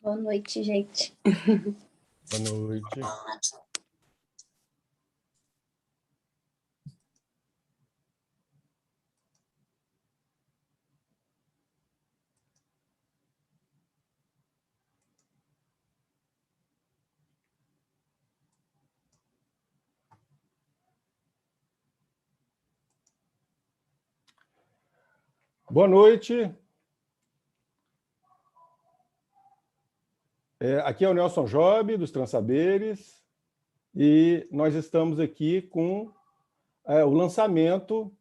Boa noite, gente. Boa noite. Boa noite. Aqui é o Nelson Job, dos Transaberes, e nós estamos aqui com o lançamento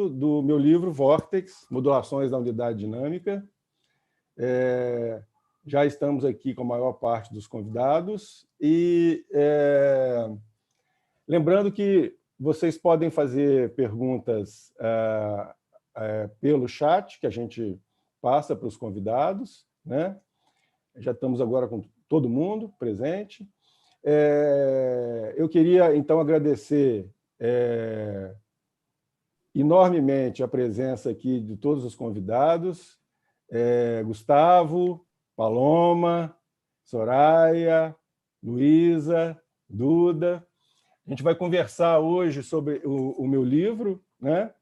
do meu livro Vórtex, Modulações da Unidade Dinâmica. Já estamos aqui com a maior parte dos convidados, e lembrando que vocês podem fazer perguntas pelo chat, que a gente passa para os convidados, né? Já estamos agora com todo mundo presente. Eu queria, então, agradecer enormemente a presença aqui de todos os convidados, Gustavo, Paloma, Soraya, Luísa, Duda. A gente vai conversar hoje sobre o meu livro, né?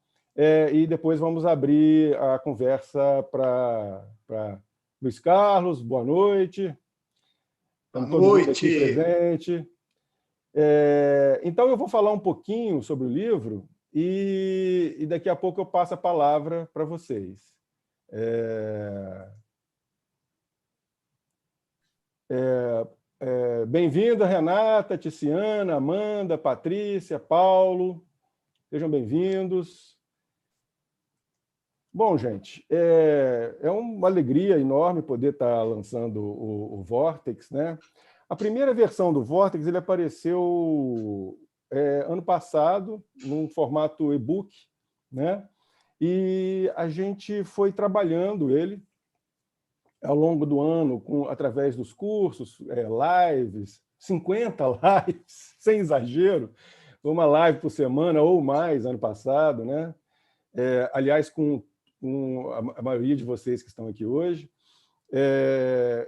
E depois vamos abrir a conversa para Luiz Carlos. Boa noite. Estamos todo mundo aqui presente. Então, eu vou falar um pouquinho sobre o livro e daqui a pouco eu passo a palavra para vocês. Bem-vinda, Renata, Ticiana, Amanda, Patrícia, Paulo. Sejam bem-vindos. Bom, gente, é uma alegria enorme poder estar lançando o Vórtex, né? A primeira versão do Vórtex ele apareceu ano passado, num formato e-book, né? E a gente foi trabalhando ele ao longo do ano, através dos cursos, lives, 50 lives, sem exagero, uma live por semana ou mais ano passado, né? Aliás, com a maioria de vocês que estão aqui hoje.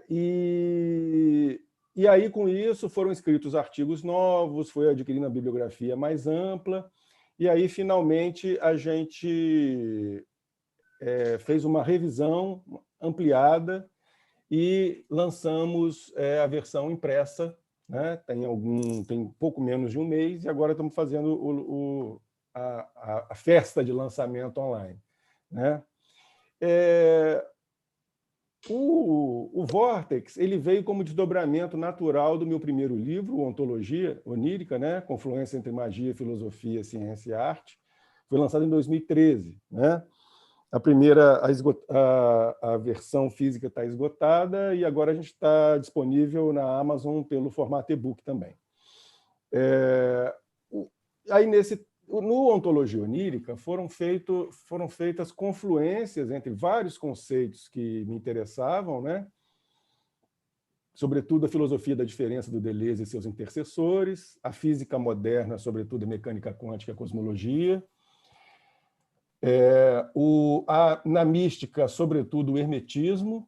E aí, com isso, foram escritos artigos novos, foi adquirindo a bibliografia mais ampla, e aí, finalmente, a gente fez uma revisão ampliada e lançamos a versão impressa, né? Tem pouco menos de um mês, e agora estamos fazendo a festa de lançamento online, né? O Vórtex ele veio como desdobramento natural do meu primeiro livro, Ontologia Onírica, né? Confluência entre magia, filosofia, ciência e arte. Foi lançado em 2013, né? A versão física está esgotada e agora a gente está disponível na Amazon pelo formato e-book também. Aí, no Ontologia Onírica, foram feitas confluências entre vários conceitos que me interessavam, né? Sobretudo a filosofia da diferença do Deleuze e seus intercessores, a física moderna, sobretudo a mecânica quântica e a cosmologia, na mística, sobretudo, o hermetismo,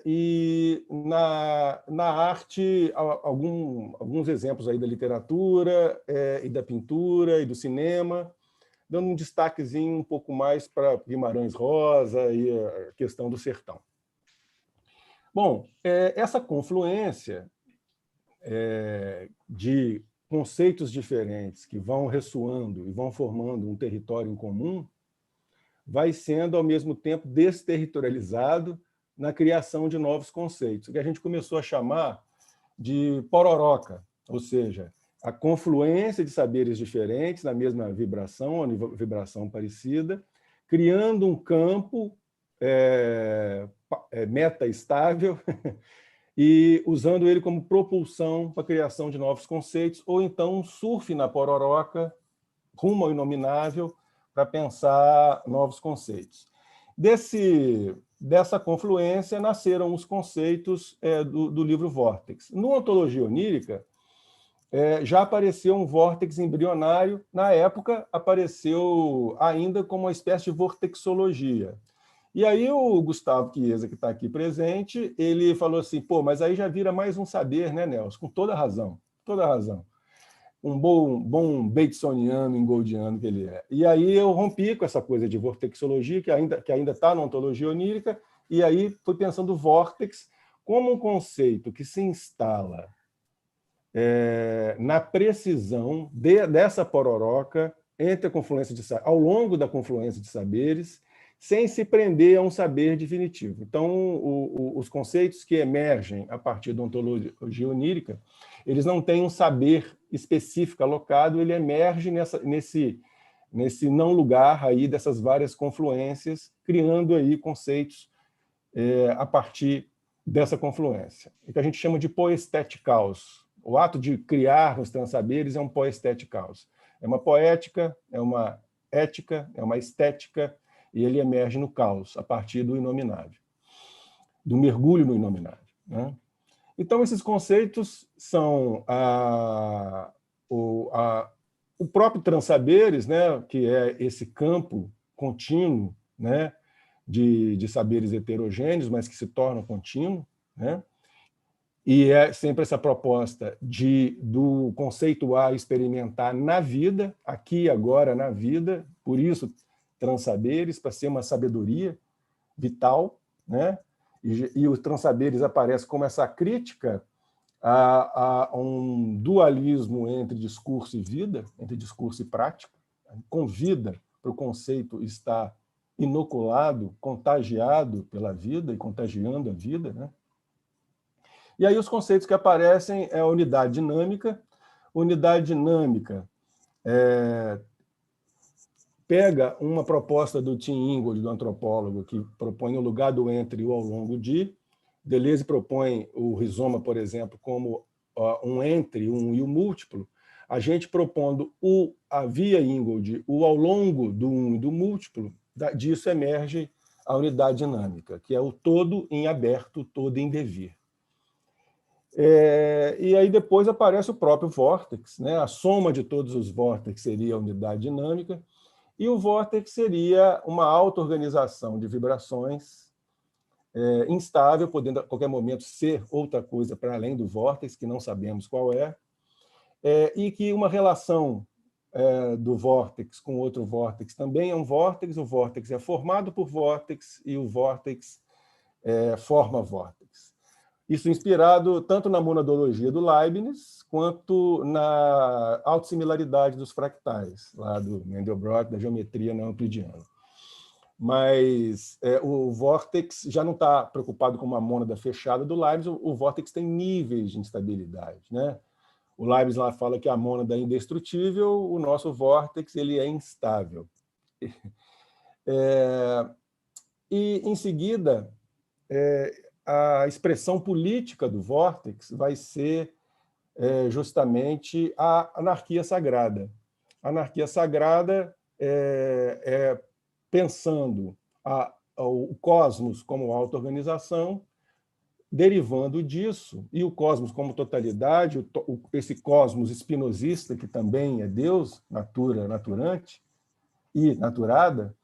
e na arte, alguns exemplos aí da literatura, e da pintura, e do cinema, dando um destaquezinho um pouco mais para Guimarães Rosa e a questão do sertão. Bom, essa confluência de conceitos diferentes que vão ressoando e vão formando um território em comum, vai sendo, ao mesmo tempo, desterritorializado na criação de novos conceitos, que a gente começou a chamar de pororoca, ou seja, a confluência de saberes diferentes na mesma vibração, ou vibração parecida, criando um campo meta-estável e usando ele como propulsão para a criação de novos conceitos, ou então um surf na pororoca, rumo ao inominável, para pensar novos conceitos. Dessa confluência nasceram os conceitos do livro Vórtex. No Ontologia Onírica, já apareceu um vórtex embrionário, na época apareceu ainda como uma espécie de vortexologia. E aí o Gustavo Chiesa, que está aqui presente, ele falou assim, pô, mas aí já vira mais um saber, né, Nelson? Com toda razão, toda razão. Um bom Batesoniano, engoldiano que ele é. E aí eu rompi com essa coisa de vortexologia, que ainda está na ontologia onírica, e aí fui pensando o vórtex como um conceito que se instala na precisão dessa pororoca entre a confluência ao longo da confluência de saberes, sem se prender a um saber definitivo. Então, os conceitos que emergem a partir da ontologia onírica, eles não têm um saber específico alocado, ele emerge nesse não lugar aí dessas várias confluências, criando aí conceitos a partir dessa confluência, o que a gente chama de poesteticaus. O ato de criar os transsaberes é um poesteticaus. É uma poética, é uma ética, é uma estética, e ele emerge no caos, a partir do inominável, do mergulho no inominável, né? Então, esses conceitos são o próprio transsaberes, né, que é esse campo contínuo, né, de saberes heterogêneos, mas que se torna contínuo, né? E é sempre essa proposta do conceito A experimentar na vida, aqui e agora na vida, por isso transsaberes, para ser uma sabedoria vital, né? E os transsaberes aparecem como essa crítica a um dualismo entre discurso e vida, entre discurso e prática, convida para o conceito estar inoculado, contagiado pela vida e contagiando a vida, né? E aí os conceitos que aparecem é a unidade dinâmica. Unidade dinâmica pega uma proposta do Tim Ingold, do antropólogo, que propõe o lugar do entre e o ao longo de. Deleuze propõe o rizoma, por exemplo, como um entre, um e o múltiplo. A gente propondo via Ingold, o ao longo do um e do múltiplo, disso emerge a unidade dinâmica, que é o todo em aberto, o todo em devir. E aí depois aparece o próprio vórtex, né? A soma de todos os vórtex seria a unidade dinâmica, e o vórtex seria uma auto-organização de vibrações instável, podendo a qualquer momento ser outra coisa para além do vórtex, que não sabemos qual e que uma relação do vórtex com outro vórtex também é um vórtex, o vórtex é formado por vórtex e o vórtex forma vórtex. Isso inspirado tanto na monadologia do Leibniz, quanto na autossimilaridade dos fractais, lá do Mandelbrot, da geometria não euclidiana. Mas o vórtex já não está preocupado com uma mônada fechada do Leibniz, o vórtex tem níveis de instabilidade, né? O Leibniz lá fala que a mônada é indestrutível, o nosso vórtex ele é instável. E, em seguida, a expressão política do vórtex vai ser justamente a anarquia sagrada. A anarquia sagrada pensando o cosmos como auto-organização, derivando disso, e o cosmos como totalidade, esse cosmos espinosista, que também é Deus, natura, naturante e naturada,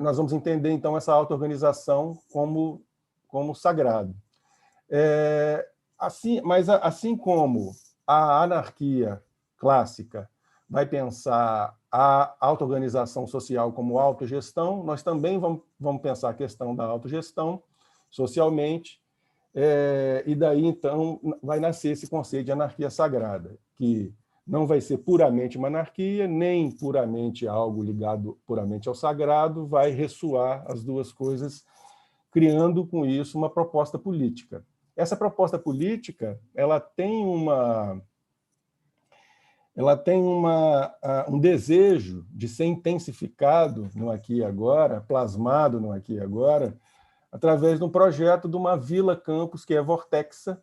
nós vamos entender, então, essa auto-organização como sagrado. Mas assim como a anarquia clássica vai pensar a auto-organização social como autogestão, nós também vamos pensar a questão da autogestão socialmente, e daí, então, vai nascer esse conceito de anarquia sagrada, que não vai ser puramente uma anarquia, nem puramente algo ligado puramente ao sagrado, vai ressoar as duas coisas, criando com isso uma proposta política. Essa proposta política ela tem um desejo de ser intensificado no aqui e agora, plasmado no aqui e agora, através de um projeto de uma vila campus, que é Vortexa,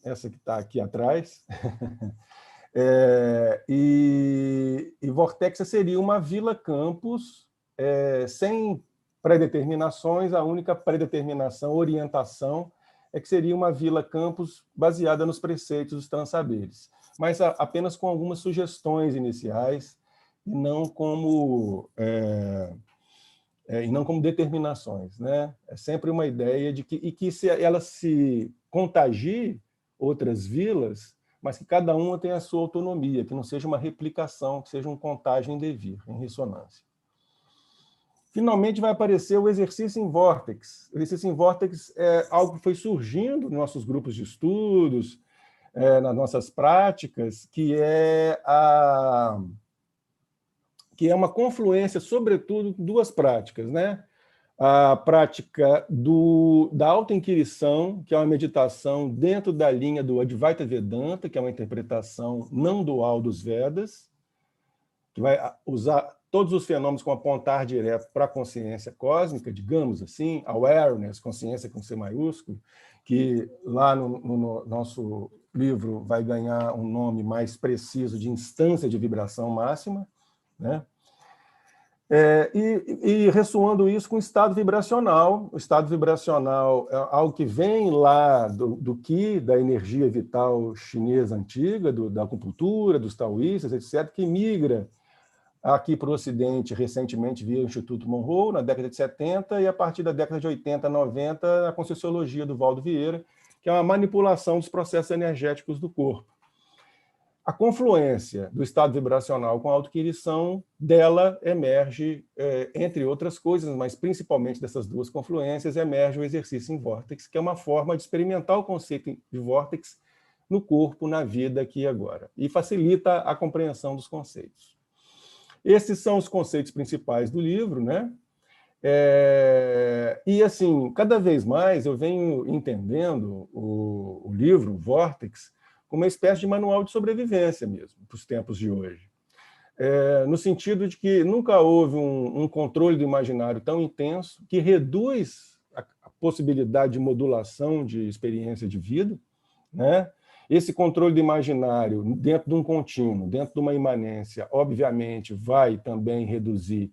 essa que está aqui atrás. E Vortexa seria uma vila campus sem predeterminações, a única predeterminação, orientação, é que seria uma vila campus baseada nos preceitos dos transsaberes, mas apenas com algumas sugestões iniciais, e não como e não como determinações, né? É sempre uma ideia de que se ela se contagie outras vilas, mas que cada uma tenha a sua autonomia, que não seja uma replicação, que seja um contágio em devir, em ressonância. Finalmente vai aparecer o exercício em vórtex. O exercício em vórtex é algo que foi surgindo nos nossos grupos de estudos, nas nossas práticas, que é uma confluência, sobretudo, de duas práticas, né? A prática da autoinquirição, que é uma meditação dentro da linha do Advaita Vedanta, que é uma interpretação não dual dos Vedas, que vai usar todos os fenômenos com apontar direto para a consciência cósmica, digamos assim, awareness, consciência com C maiúsculo, que lá no nosso livro vai ganhar um nome mais preciso de instância de vibração máxima, né? E ressoando isso com o estado vibracional. O estado vibracional é algo que vem lá do Qi, da energia vital chinesa antiga, da acupuntura, dos taoístas, etc., que migra aqui para o Ocidente recentemente via o Instituto Monroe, na década de 70, e a partir da década de 80, 90, a Conscienciologia do Valdo Vieira, que é uma manipulação dos processos energéticos do corpo. A confluência do estado vibracional com a autoinquirição, dela emerge, entre outras coisas, mas principalmente dessas duas confluências, emerge o exercício em vórtex, que é uma forma de experimentar o conceito de vórtex no corpo, na vida aqui e agora, e facilita a compreensão dos conceitos. Esses são os conceitos principais do livro, né? E, assim, cada vez mais eu venho entendendo o livro, o Vórtex, como uma espécie de manual de sobrevivência mesmo, para os tempos de hoje. No sentido de que nunca houve um controle do imaginário tão intenso que reduz a possibilidade de modulação de experiência de vida, né? Esse controle do imaginário dentro de um contínuo, dentro de uma imanência, obviamente, vai também reduzir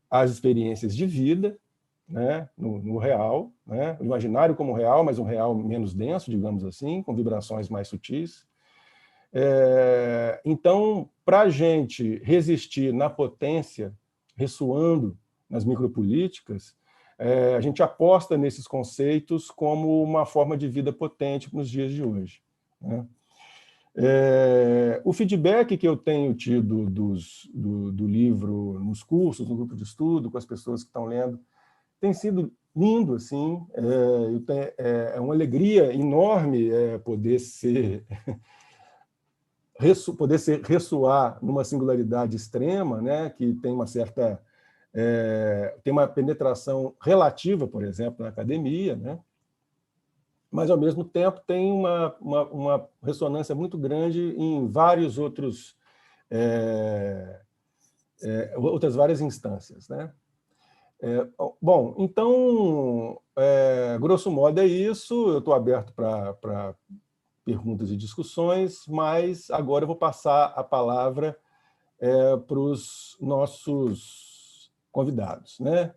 as experiências de vida, né, no real, né, o imaginário como real, mas um real menos denso, digamos assim, com vibrações mais sutis. Então, para a gente resistir na potência, ressoando nas micropolíticas, a gente aposta nesses conceitos como uma forma de vida potente nos dias de hoje, né? O feedback que eu tenho tido do livro nos cursos, no grupo de estudo, com as pessoas que estão lendo, tem sido lindo, assim. É uma alegria enorme poder ressoar numa singularidade extrema, né, que tem uma certa tem uma penetração relativa, por exemplo, na academia, né, mas, ao mesmo tempo, tem uma ressonância muito grande em vários outras várias instâncias, né? Bom, então, grosso modo é isso. Eu estou aberto para perguntas e discussões, mas agora eu vou passar a palavra para os nossos convidados, né?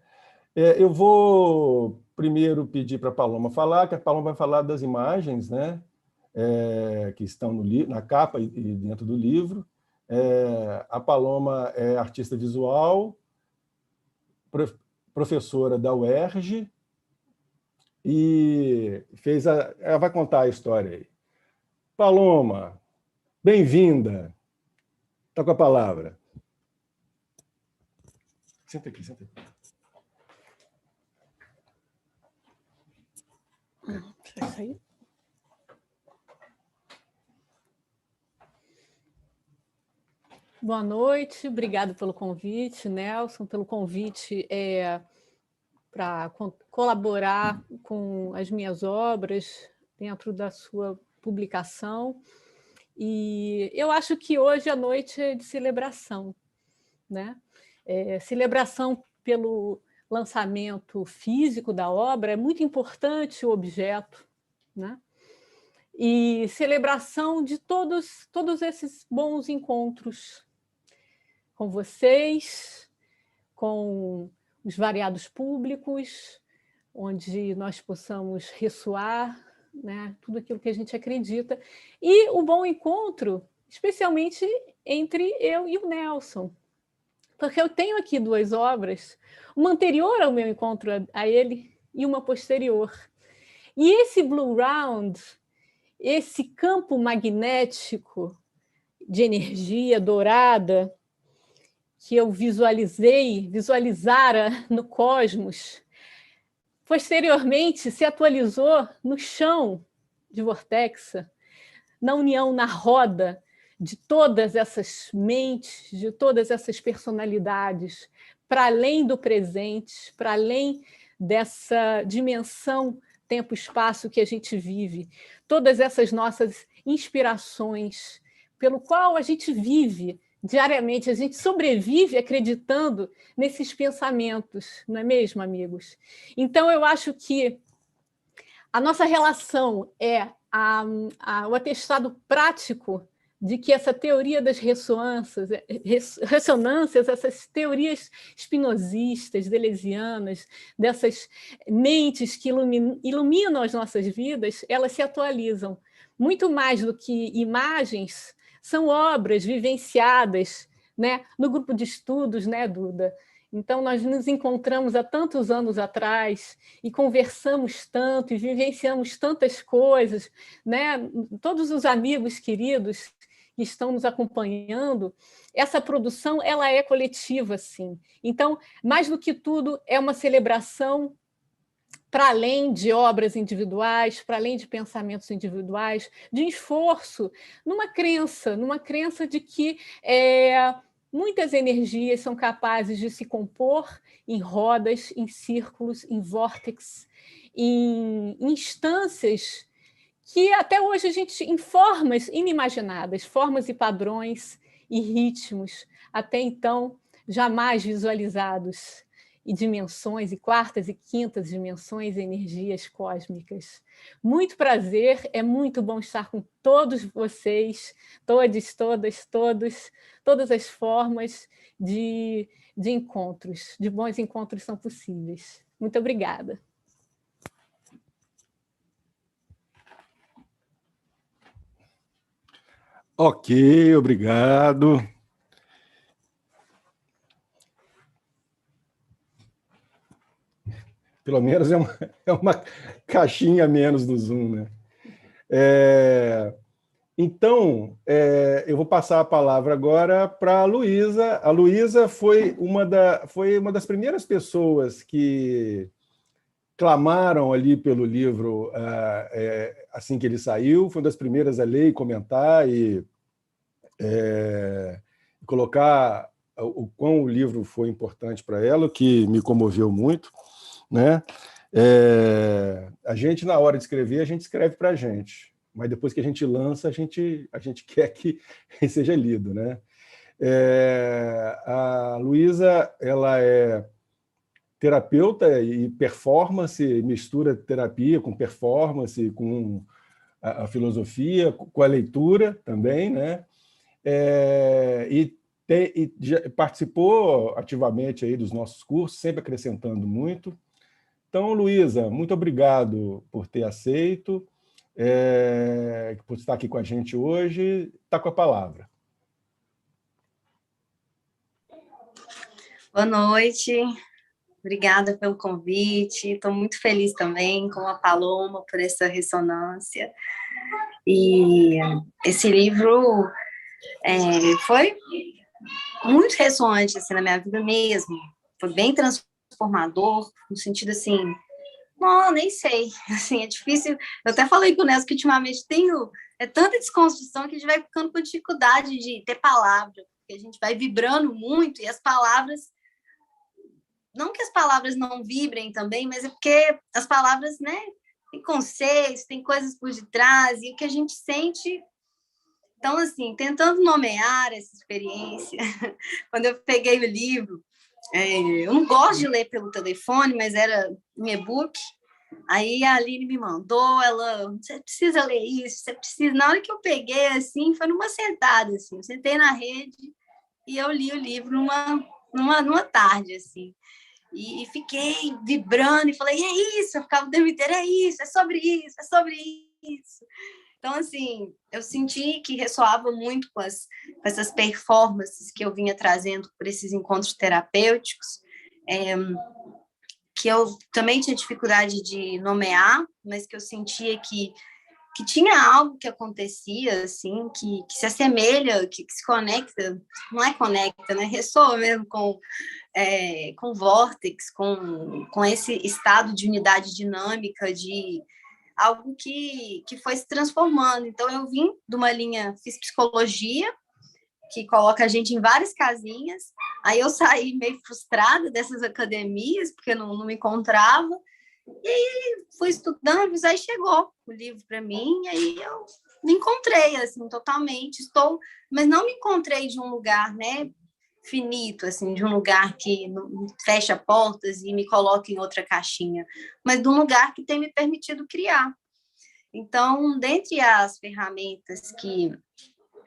Eu vou primeiro pedir para a Paloma falar, que a Paloma vai falar das imagens, né, que estão na capa e dentro do livro. A Paloma é artista visual, professora da UERJ, e ela vai contar a história aí. Paloma, bem-vinda. Está com a palavra. Senta aqui, senta aqui. Isso aí. Boa noite, obrigado pelo convite, Nelson, pelo convite para colaborar com as minhas obras dentro da sua publicação. E eu acho que hoje a noite é de celebração, né? Celebração pelo lançamento físico da obra, é muito importante o objeto, né? E celebração de todos esses bons encontros com vocês, com os variados públicos, onde nós possamos ressoar, né, tudo aquilo que a gente acredita, e o bom encontro, especialmente entre eu e o Nelson, porque eu tenho aqui duas obras, uma anterior ao meu encontro a ele e uma posterior. E esse Blue Round, esse campo magnético de energia dourada que eu visualizara no cosmos, posteriormente se atualizou no chão de Vortexa, na união, na roda de todas essas mentes, de todas essas personalidades, para além do presente, para além dessa dimensão tempo-espaço que a gente vive, todas essas nossas inspirações, pelo qual a gente vive diariamente, a gente sobrevive acreditando nesses pensamentos, não é mesmo, amigos? Então, eu acho que a nossa relação é o atestado prático de que essa teoria das ressonâncias, essas teorias espinosistas, deleuzianas, dessas mentes que iluminam as nossas vidas, elas se atualizam. Muito mais do que imagens, são obras vivenciadas, né, no grupo de estudos, né, Duda? Então, nós nos encontramos há tantos anos atrás e conversamos tanto e vivenciamos tantas coisas, né? Todos os amigos queridos que estão nos acompanhando, essa produção ela é coletiva, sim. Então, mais do que tudo, é uma celebração para além de obras individuais, para além de pensamentos individuais, de esforço, numa crença de que muitas energias são capazes de se compor em rodas, em círculos, em vórtices, em instâncias que até hoje a gente, em formas inimaginadas, formas e padrões e ritmos, até então jamais visualizados, e dimensões, e quartas e quintas dimensões e energias cósmicas. Muito prazer, é muito bom estar com todos vocês, todos, todas, todos, todas as formas de encontros, de bons encontros são possíveis. Muito obrigada. Ok, obrigado. Pelo menos é uma caixinha a menos do Zoom, né? Então, eu vou passar a palavra agora para a Luísa. A Luísa foi uma das primeiras pessoas que clamaram ali pelo livro assim que ele saiu, foi uma das primeiras a ler e comentar e colocar o quão o livro foi importante para ela, o que me comoveu muito, né? A gente, na hora de escrever, a gente escreve para a gente, mas depois que a gente lança, a gente quer que seja lido, né? A Luísa, ela é terapeuta e performance, mistura terapia com performance, com a filosofia, com a leitura também, né? E participou ativamente aí dos nossos cursos, sempre acrescentando muito. Então, Luísa, muito obrigado por ter aceito, por estar aqui com a gente hoje. Está com a palavra. Boa noite, obrigada pelo convite. Estou muito feliz também, com a Paloma, por essa ressonância. E esse livro foi muito ressoante assim, na minha vida mesmo. Foi bem transformador, no sentido assim, não, nem sei. Assim, é difícil. Eu até falei com o Nelson que ultimamente tenho tanta desconstrução que a gente vai ficando com dificuldade de ter palavra, porque a gente vai vibrando muito e as palavras. Não que as palavras não vibrem também, mas é porque as palavras, né, tem conceitos, tem coisas por detrás, e o que a gente sente. Então, assim, tentando nomear essa experiência, quando eu peguei o livro, eu não gosto de ler pelo telefone, mas era um e-book. Aí a Aline me mandou, você precisa ler isso, você precisa. Na hora que eu peguei, assim, foi numa sentada, assim, eu sentei na rede e eu li o livro numa tarde, assim. E fiquei vibrando e falei, é isso, eu ficava o tempo inteiro, é isso, é sobre isso, é sobre isso. Então, assim, eu senti que ressoava muito com essas performances que eu vinha trazendo por esses encontros terapêuticos, que eu também tinha dificuldade de nomear, mas que eu sentia que tinha algo que acontecia, assim, que se assemelha, que se conecta, não é conecta, né? Ressoa mesmo com o vórtex, com esse estado de unidade dinâmica, de algo que foi se transformando. Então, eu vim de uma linha, fiz psicologia, que coloca a gente em várias casinhas, aí eu saí meio frustrada dessas academias, porque não me encontrava, e aí fui estudando, aí chegou o livro para mim, aí eu me encontrei, assim, totalmente, mas não me encontrei de um lugar, né, finito, assim, de um lugar que fecha portas e me coloca em outra caixinha, mas de um lugar que tem me permitido criar. Então, dentre as ferramentas que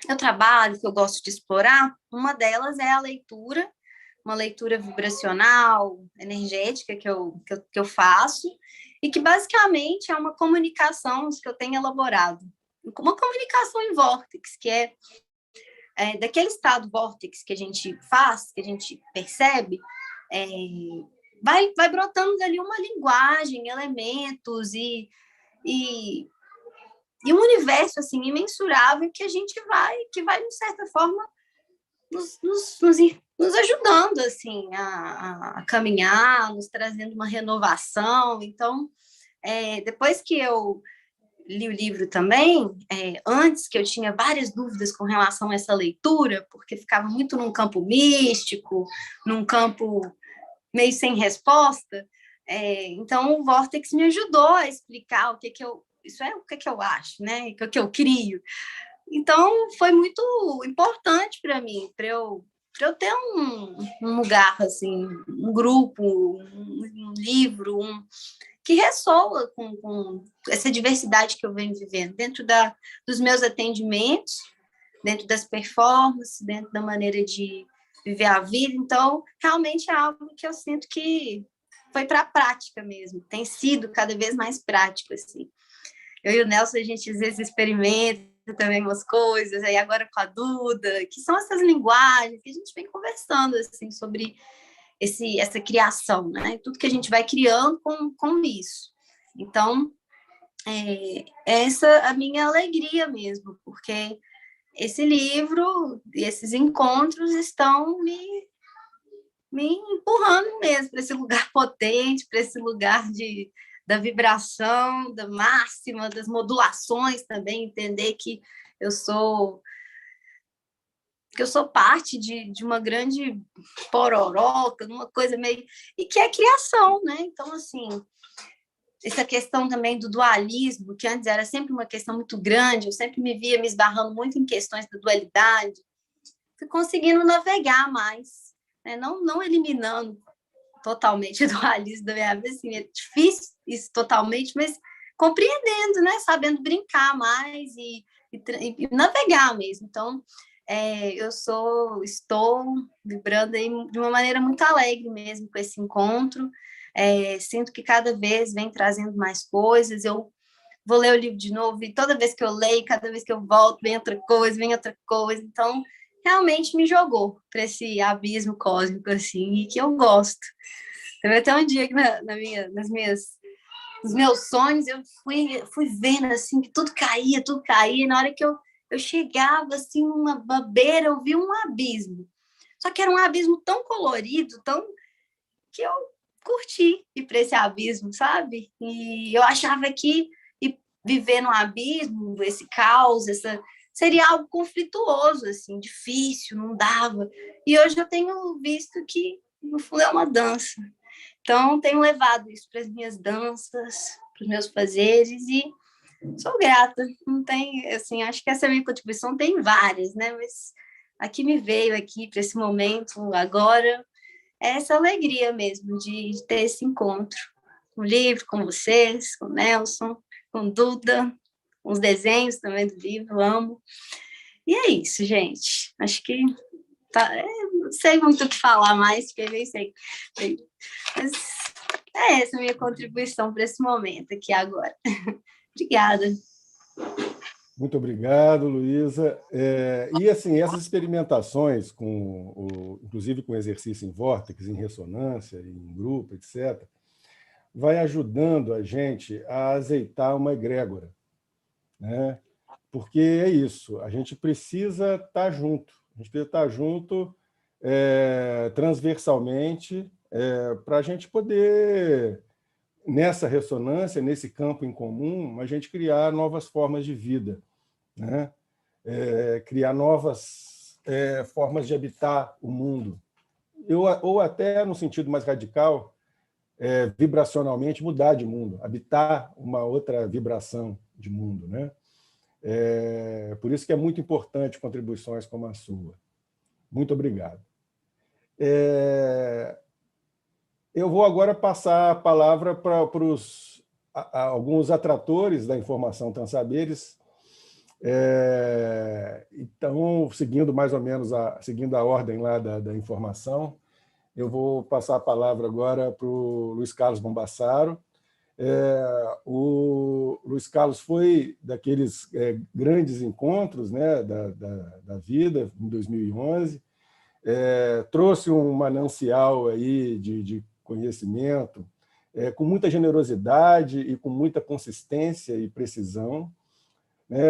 eu trabalho, que eu gosto de explorar, uma delas é a leitura, uma leitura vibracional, energética que eu faço, e que basicamente é uma comunicação que eu tenho elaborado. Uma comunicação em vórtex, que é daquele estado vórtex que a gente faz, que a gente percebe, vai brotando ali uma linguagem, elementos e um universo assim imensurável que vai de certa forma nos ajudando assim a caminhar, nos trazendo uma renovação. Então, depois que eu li o livro também, antes que eu tinha várias dúvidas com relação a essa leitura, porque ficava muito num campo místico, num campo meio sem resposta, então o Vórtex me ajudou a explicar o que eu acho, né? O que eu crio. Então foi muito importante para mim, para eu ter um lugar assim, um grupo, um livro, que ressoa com essa diversidade que eu venho vivendo dentro dos meus atendimentos, dentro das performances, dentro da maneira de viver a vida. Então, realmente é algo que eu sinto que foi para a prática mesmo, tem sido cada vez mais prático, assim. Eu e o Nelson, a gente às vezes experimenta também umas coisas, aí agora com a Duda, que são essas linguagens que a gente vem conversando, assim, sobre essa criação, né? Tudo que a gente vai criando com isso. Então, essa é a minha alegria mesmo, porque esse livro e esses encontros estão me empurrando mesmo para esse lugar potente, para esse lugar da vibração, da máxima, das modulações também, entender que eu sou parte de uma grande pororoca, uma coisa meio... E que é criação, né? Então, assim, essa questão também do dualismo, que antes era sempre uma questão muito grande, eu sempre me via me esbarrando muito em questões da dualidade, fui conseguindo navegar mais, né? Não eliminando totalmente o dualismo da minha vida, assim, é difícil isso totalmente, mas compreendendo, né? Sabendo brincar mais e navegar mesmo. Então, estou vibrando aí de uma maneira muito alegre mesmo com esse encontro. Sinto que cada vez vem trazendo mais coisas. Eu vou ler o livro de novo e toda vez que eu leio, cada vez que eu volto, vem outra coisa. Então, realmente me jogou para esse abismo cósmico, assim, e que eu gosto. Teve até um dia que nos meus sonhos eu fui vendo, assim, que tudo caía, e na hora que eu chegava, assim, numa beira, eu vi um abismo. Só que era um abismo tão colorido, que eu curti ir para esse abismo, sabe? E eu achava que viver no abismo, esse caos, seria algo conflituoso, assim, difícil, não dava. E hoje eu tenho visto que, no fundo, é uma dança. Então, tenho levado isso para as minhas danças, para os meus fazeres, e sou grata. Não tem, assim, acho que essa minha contribuição tem várias, né? Mas aqui me veio aqui para esse momento agora essa alegria mesmo de ter esse encontro com o livro, com vocês, com o Nelson, com o Duda, com os desenhos também do livro, amo. E é isso, gente. Acho que não sei muito o que falar mais, porque nem sei. Mas é essa a minha contribuição para esse momento aqui agora. Obrigada. Muito obrigado, Luísa. E assim, essas experimentações, inclusive com exercício em vórtice, em ressonância, em grupo, etc., vai ajudando a gente a azeitar uma egrégora, né? Porque é isso, a gente precisa estar junto, transversalmente, para a gente poder, nessa ressonância, nesse campo em comum, a gente criar novas formas de vida, né? Criar novas formas de habitar o mundo. Ou até, no sentido mais radical, vibracionalmente mudar de mundo, habitar uma outra vibração de mundo, né? Por isso que é muito importante contribuições como a sua. Muito obrigado. Eu vou agora passar a palavra para alguns atratores da informação Transaberes. Então, seguindo mais ou menos seguindo a ordem lá da informação, eu vou passar a palavra agora para o Luiz Carlos Bombassaro. O Luiz Carlos foi daqueles grandes encontros, né, da vida, em 2011, trouxe um manancial aí de conhecimento, com muita generosidade e com muita consistência e precisão, né,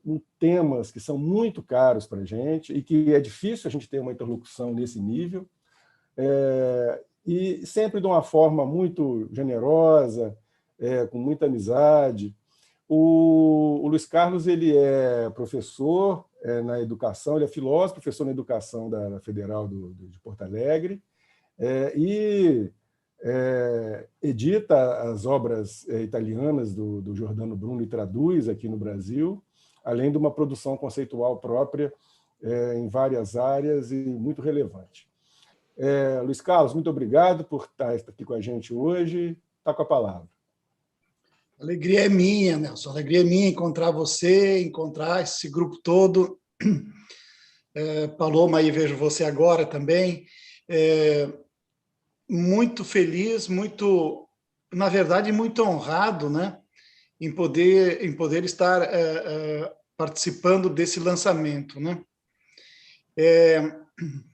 com temas que são muito caros para a gente e que é difícil a gente ter uma interlocução nesse nível, e sempre de uma forma muito generosa, com muita amizade. O Luiz Carlos ele é professor na educação, ele é filósofo, professor na educação da Federal de Porto Alegre, e edita as obras italianas do Giordano Bruno e traduz aqui no Brasil, além de uma produção conceitual própria em várias áreas e muito relevante. Luiz Carlos, muito obrigado por estar aqui com a gente hoje. Está com a palavra. A alegria é minha, Nelson. A alegria é minha encontrar você, encontrar esse grupo todo. Paloma, aí vejo você agora também. Muito feliz, muito, na verdade, muito honrado, né, em poder estar participando desse lançamento, né?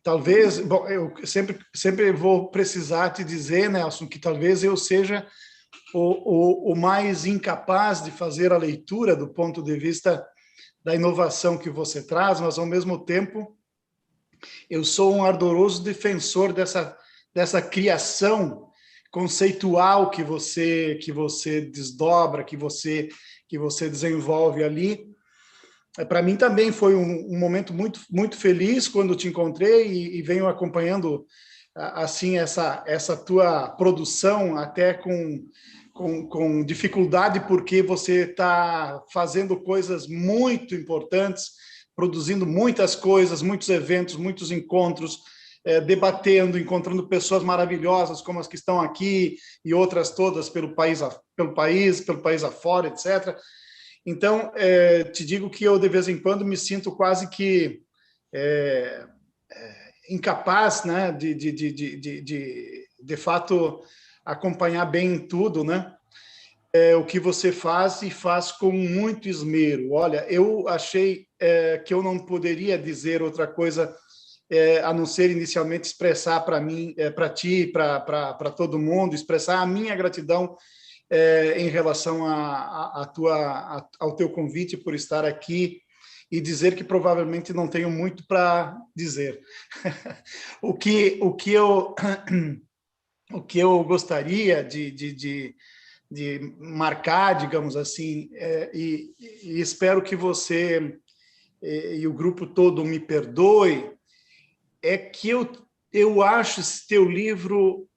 Talvez, bom, eu sempre vou precisar te dizer, Nelson, que talvez eu seja o mais incapaz de fazer a leitura do ponto de vista da inovação que você traz, mas, ao mesmo tempo, eu sou um ardoroso defensor dessa criação conceitual que você desdobra, que você desenvolve ali. Para mim também foi um momento muito, muito feliz quando te encontrei e venho acompanhando assim essa tua produção até com dificuldade, porque você está fazendo coisas muito importantes, produzindo muitas coisas, muitos eventos, muitos encontros, debatendo, encontrando pessoas maravilhosas como as que estão aqui e outras todas pelo país afora, etc. Então, te digo que eu, de vez em quando, me sinto quase que incapaz, né, de fato, acompanhar bem tudo, né? O que você faz, e faz com muito esmero. Olha, eu achei que eu não poderia dizer outra coisa a não ser inicialmente expressar para mim, para ti, para todo mundo, expressar a minha gratidão em relação ao teu convite por estar aqui e dizer que provavelmente não tenho muito para dizer. O que eu gostaria de marcar, digamos assim, e espero que você e o grupo todo me perdoe, é que eu acho esse teu livro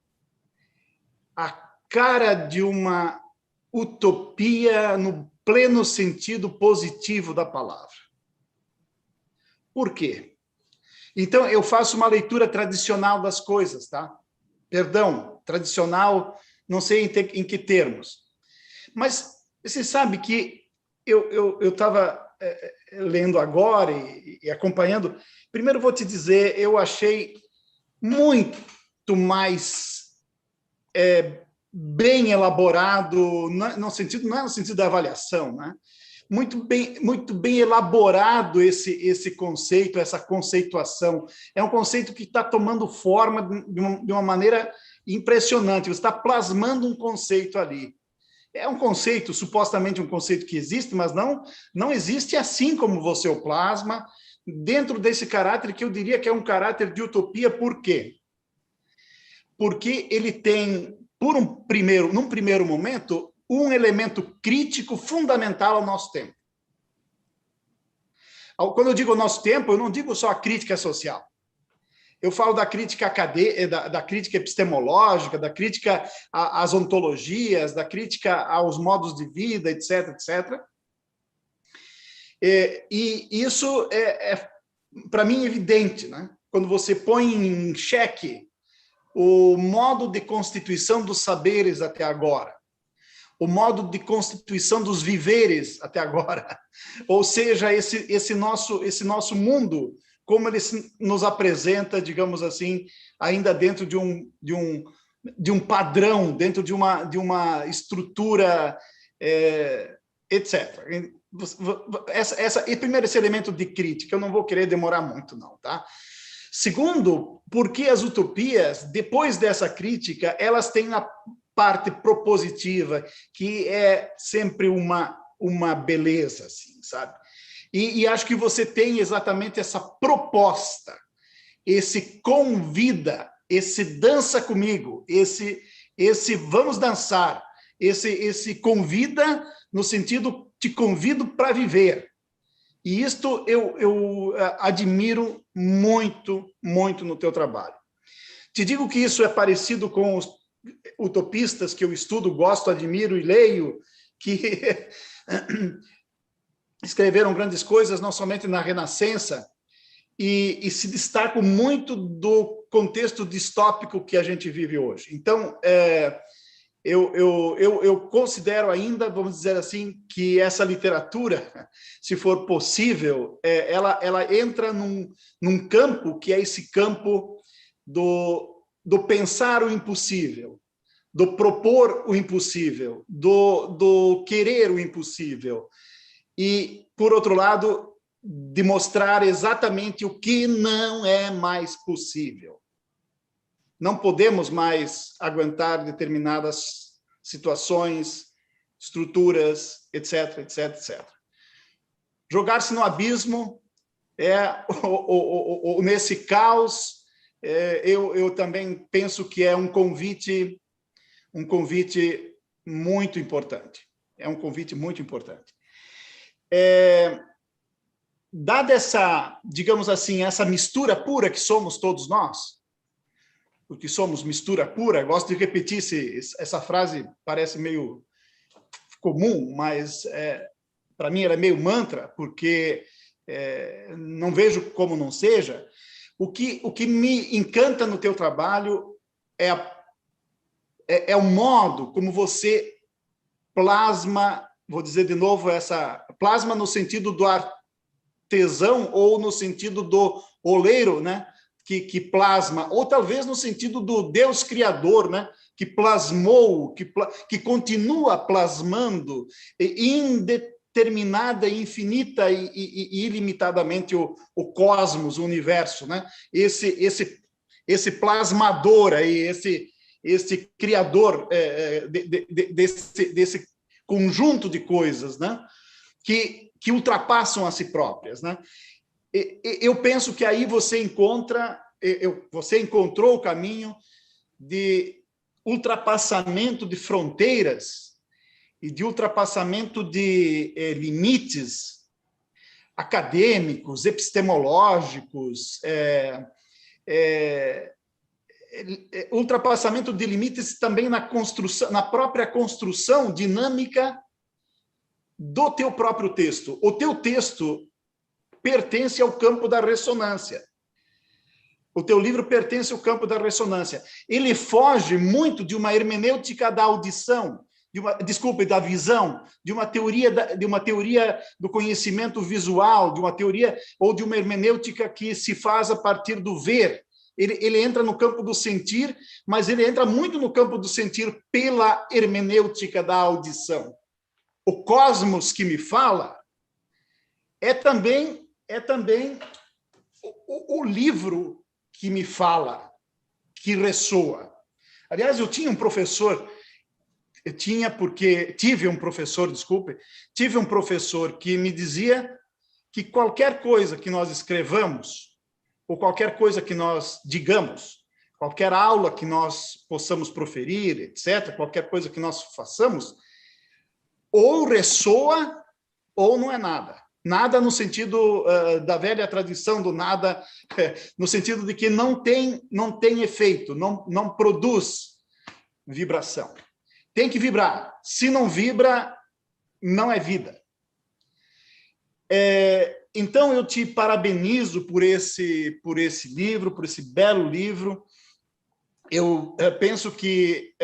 a cara de uma utopia no pleno sentido positivo da palavra. Por quê? Então, eu faço uma leitura tradicional das coisas, tá? Perdão, tradicional, não sei em que termos. Mas você sabe que eu estava lendo agora e acompanhando. Primeiro, vou te dizer, eu achei muito mais bem elaborado, não é no sentido da avaliação, né? muito bem elaborado esse conceito, essa conceituação. É um conceito que está tomando forma de uma maneira impressionante. Você está plasmando um conceito ali. É um conceito, supostamente um conceito que existe, mas não existe assim como você o plasma, dentro desse caráter que eu diria que é um caráter de utopia. Por quê? Porque ele tem, num primeiro momento, um elemento crítico fundamental ao nosso tempo. Quando eu digo nosso tempo, eu não digo só a crítica social. Eu falo da crítica acadêmica, da crítica epistemológica, da crítica às ontologias, da crítica aos modos de vida, etc., etc. E isso para mim, evidente, né? Quando você põe em xeque o modo de constituição dos saberes até agora, o modo de constituição dos viveres até agora, ou seja, esse nosso mundo, como ele nos apresenta, digamos assim, ainda dentro de um padrão, dentro de uma estrutura, etc. Primeiro, esse elemento de crítica, eu não vou querer demorar muito, não, tá? Segundo, porque as utopias, depois dessa crítica, elas têm a parte propositiva, que é sempre uma beleza, assim, sabe? E acho que você tem exatamente essa proposta, esse convida, esse dança comigo, esse vamos dançar, esse convida no sentido te convido para viver. E isto eu admiro muito, muito no teu trabalho. Te digo que isso é parecido com os utopistas que eu estudo, gosto, admiro e leio, que escreveram grandes coisas, não somente na Renascença, e se destacam muito do contexto distópico que a gente vive hoje. Então, eu considero ainda, vamos dizer assim, que essa literatura, se for possível, ela entra num campo que é esse campo do pensar o impossível, do propor o impossível, do querer o impossível. E, por outro lado, de mostrar exatamente o que não é mais possível. Não podemos mais aguentar determinadas situações, estruturas, etc., etc., etc. Jogar-se no abismo, nesse caos, eu também penso que é um convite muito importante. É um convite muito importante. Dada essa, digamos assim, essa mistura pura que somos todos nós, porque somos mistura pura, gosto de repetir essa frase, parece meio comum, mas para mim ela é meio mantra, porque não vejo como não seja. O que me encanta no teu trabalho é o modo como você plasma, vou dizer de novo, plasma no sentido do artesão ou no sentido do oleiro, né? Que plasma, ou talvez no sentido do Deus Criador, né? Que plasmou, que continua plasmando indeterminada, infinita e ilimitadamente o cosmos, o universo, né? Esse plasmador aí, esse criador desse conjunto de coisas, né? Que ultrapassam a si próprias, né? Eu penso que aí você encontrou o caminho de ultrapassamento de fronteiras e de ultrapassamento de limites acadêmicos, epistemológicos, ultrapassamento de limites também na construção, na própria construção dinâmica do teu próprio texto. O teu texto pertence ao campo da ressonância. O teu livro pertence ao campo da ressonância. Ele foge muito de uma hermenêutica da audição, da visão, de uma teoria do conhecimento visual, de uma teoria ou de uma hermenêutica que se faz a partir do ver. Ele entra no campo do sentir, mas ele entra muito no campo do sentir pela hermenêutica da audição. O cosmos que me fala é também o livro que me fala, que ressoa. Aliás, eu tinha um professor, tive um professor que me dizia que qualquer coisa que nós escrevamos, ou qualquer coisa que nós digamos, qualquer aula que nós possamos proferir, etc., qualquer coisa que nós façamos, ou ressoa ou não é nada. Nada no sentido da velha tradição do nada, no sentido de que não tem efeito, não produz vibração. Tem que vibrar. Se não vibra, não é vida. Então, eu te parabenizo por esse livro, por esse belo livro. Eu penso que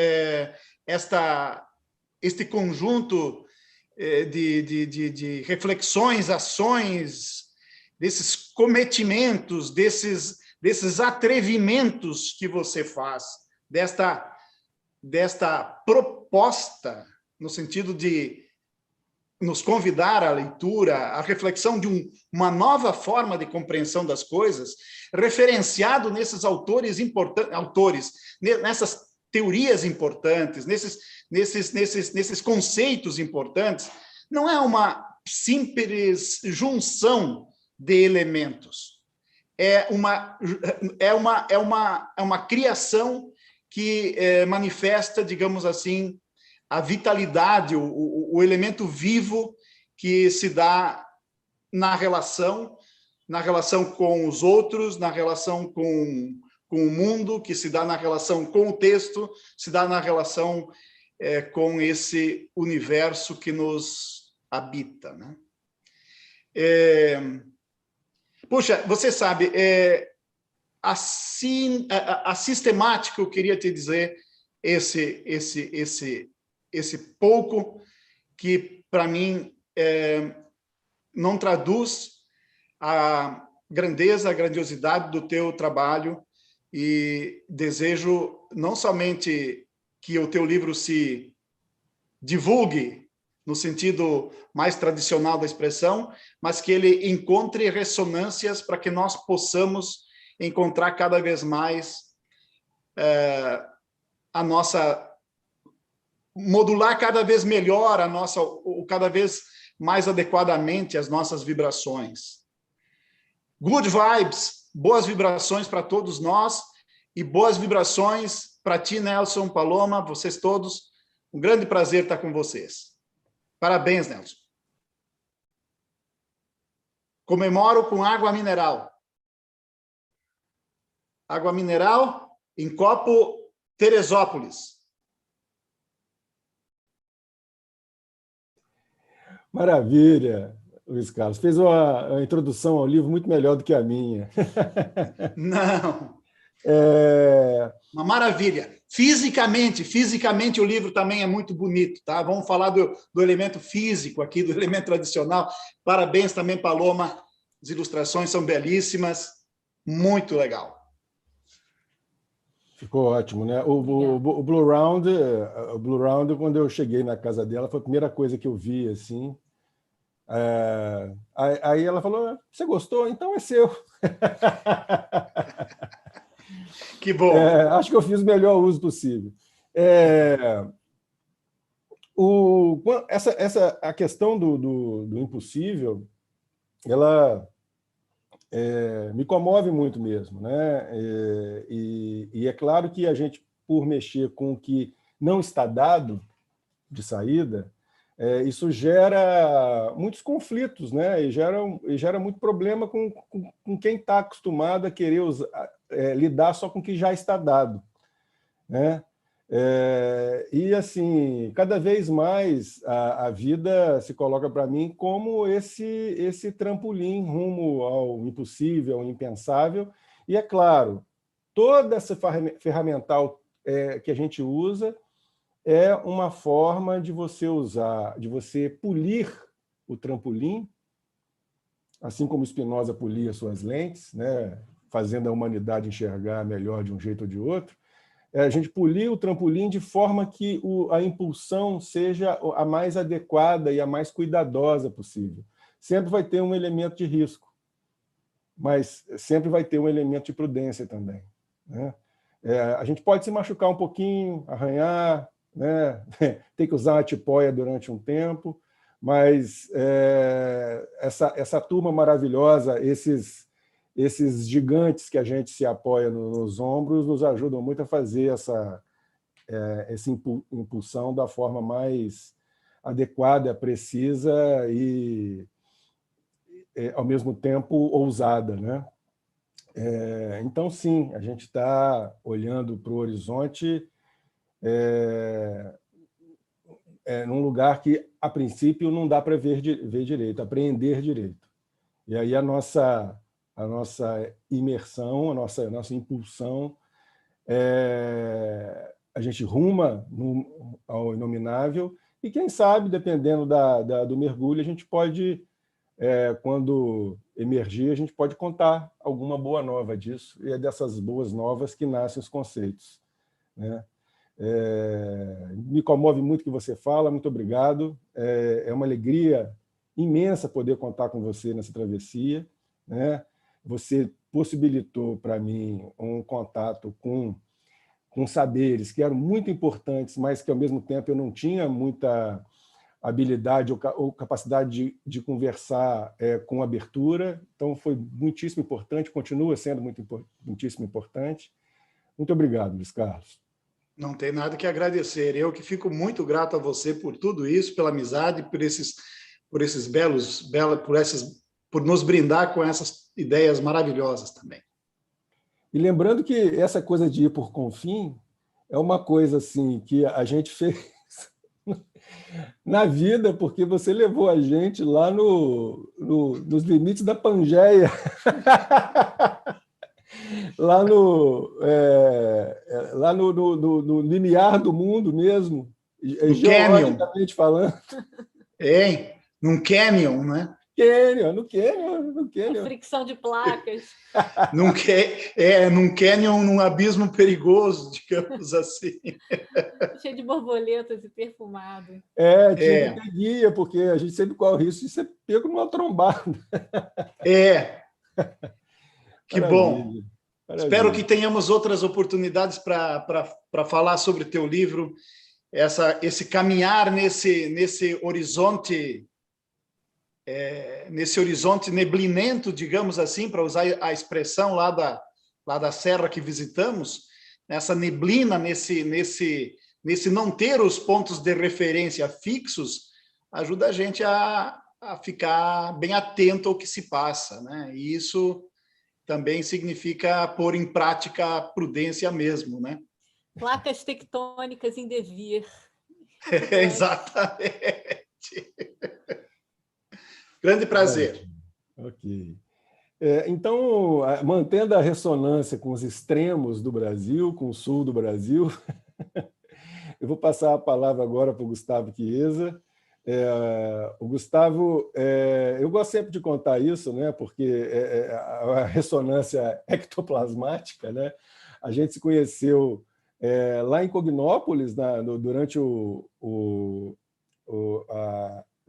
este conjunto de reflexões, ações, desses cometimentos, desses atrevimentos que você faz, desta proposta, no sentido de nos convidar à leitura, à reflexão de uma nova forma de compreensão das coisas, referenciado nesses autores importantes, nessas teorias importantes, nesses conceitos importantes, não é uma simples junção de elementos. É uma criação que manifesta, digamos assim, a vitalidade, o elemento vivo que se dá na relação com os outros, na relação com o mundo, que se dá na relação com o texto, se dá na relação com esse universo que nos habita, né? Puxa, você sabe, assim, a sistemática, eu queria te dizer, esse pouco que, para mim, não traduz a grandeza, a grandiosidade do teu trabalho, e desejo não somente que o teu livro se divulgue no sentido mais tradicional da expressão, mas que ele encontre ressonâncias para que nós possamos encontrar cada vez mais a nossa... modular cada vez melhor cada vez mais adequadamente as nossas vibrações. Good vibes, boas vibrações para todos nós e boas vibrações para ti, Nelson, Paloma, vocês todos. Um grande prazer estar com vocês. Parabéns, Nelson. Comemoro com água mineral. Água mineral em copo Teresópolis. Maravilha, Luiz Carlos. Fez uma introdução ao livro muito melhor do que a minha. Não. Uma maravilha. Fisicamente o livro também é muito bonito, tá? Vamos falar do elemento físico aqui, do elemento tradicional. Parabéns também, Paloma. As ilustrações são belíssimas. Muito legal. Ficou ótimo, né? O Blue Round, quando eu cheguei na casa dela, foi a primeira coisa que eu vi, assim. Aí ela falou, você gostou? Então é seu. Que bom. Acho que eu fiz o melhor uso possível. A questão do impossível, ela me comove muito mesmo, né? E é claro que a gente, por mexer com o que não está dado de saída, isso gera muitos conflitos, né? E gera muito problema com quem está acostumado a querer lidar só com o que já está dado, né? E, assim, cada vez mais a vida se coloca para mim como esse trampolim rumo ao impossível, ao impensável. E, é claro, toda essa ferramental que a gente usa é uma forma de você polir o trampolim, assim como Spinoza polia suas lentes, né, fazendo a humanidade enxergar melhor de um jeito ou de outro. A gente polir o trampolim de forma que a impulsão seja a mais adequada e a mais cuidadosa possível. sempre vai ter um elemento de risco, mas sempre vai ter um elemento de prudência também, né? A gente pode se machucar um pouquinho, arranhar, né? Ter que usar uma tipóia durante um tempo, mas essa turma maravilhosa, esses gigantes que a gente se apoia nos ombros, nos ajudam muito a fazer essa impulsão da forma mais adequada, precisa e, ao mesmo tempo, ousada, né? Então, sim, a gente está olhando para o horizonte num lugar que, a princípio, não dá para ver direito, apreender direito. E aí a nossa imersão, a nossa impulsão, a gente ruma ao inominável e, quem sabe, dependendo do mergulho, a gente pode, quando emergir, a gente pode contar alguma boa nova disso, e é dessas boas novas que nascem os conceitos, né? Me comove muito o que você fala, muito obrigado. É uma alegria imensa poder contar com você nessa travessia, né? Você possibilitou para mim um contato com saberes que eram muito importantes, mas que, ao mesmo tempo, eu não tinha muita habilidade ou capacidade de conversar com abertura. Então, foi muitíssimo importante, continua sendo muitíssimo importante. Muito obrigado, Luiz Carlos. Não tem nada que agradecer. Eu que fico muito grato a você por tudo isso, pela amizade, por nos brindar com essas ideias maravilhosas também. E lembrando que essa coisa de ir por Confim é uma coisa assim que a gente fez na vida, porque você levou a gente lá nos limites da Pangeia, lá no limiar do mundo mesmo, geologicamente falando. Num canyon, né? No canyon. A fricção de placas. Num canyon, num abismo perigoso, digamos assim. Cheio de borboletas e perfumado. Tinha que ter guia, porque a gente sempre corre o risco de ser pego numa trombada. Que bom. Maravilha. Espero que tenhamos outras oportunidades para falar sobre o teu livro, esse caminhar nesse horizonte neblinento, digamos assim, para usar a expressão lá da serra que visitamos, nessa neblina, nesse não ter os pontos de referência fixos, ajuda a gente a ficar bem atento ao que se passa, né? E isso também significa pôr em prática a prudência mesmo, né? Placas tectônicas em devir. Exatamente. Grande prazer. Ok. Então, mantendo a ressonância com os extremos do Brasil, com o sul do Brasil, eu vou passar a palavra agora para o Gustavo Chiesa. O Gustavo, eu gosto sempre de contar isso, né, porque a ressonância ectoplasmática, né, a gente se conheceu lá em Cognópolis, durante o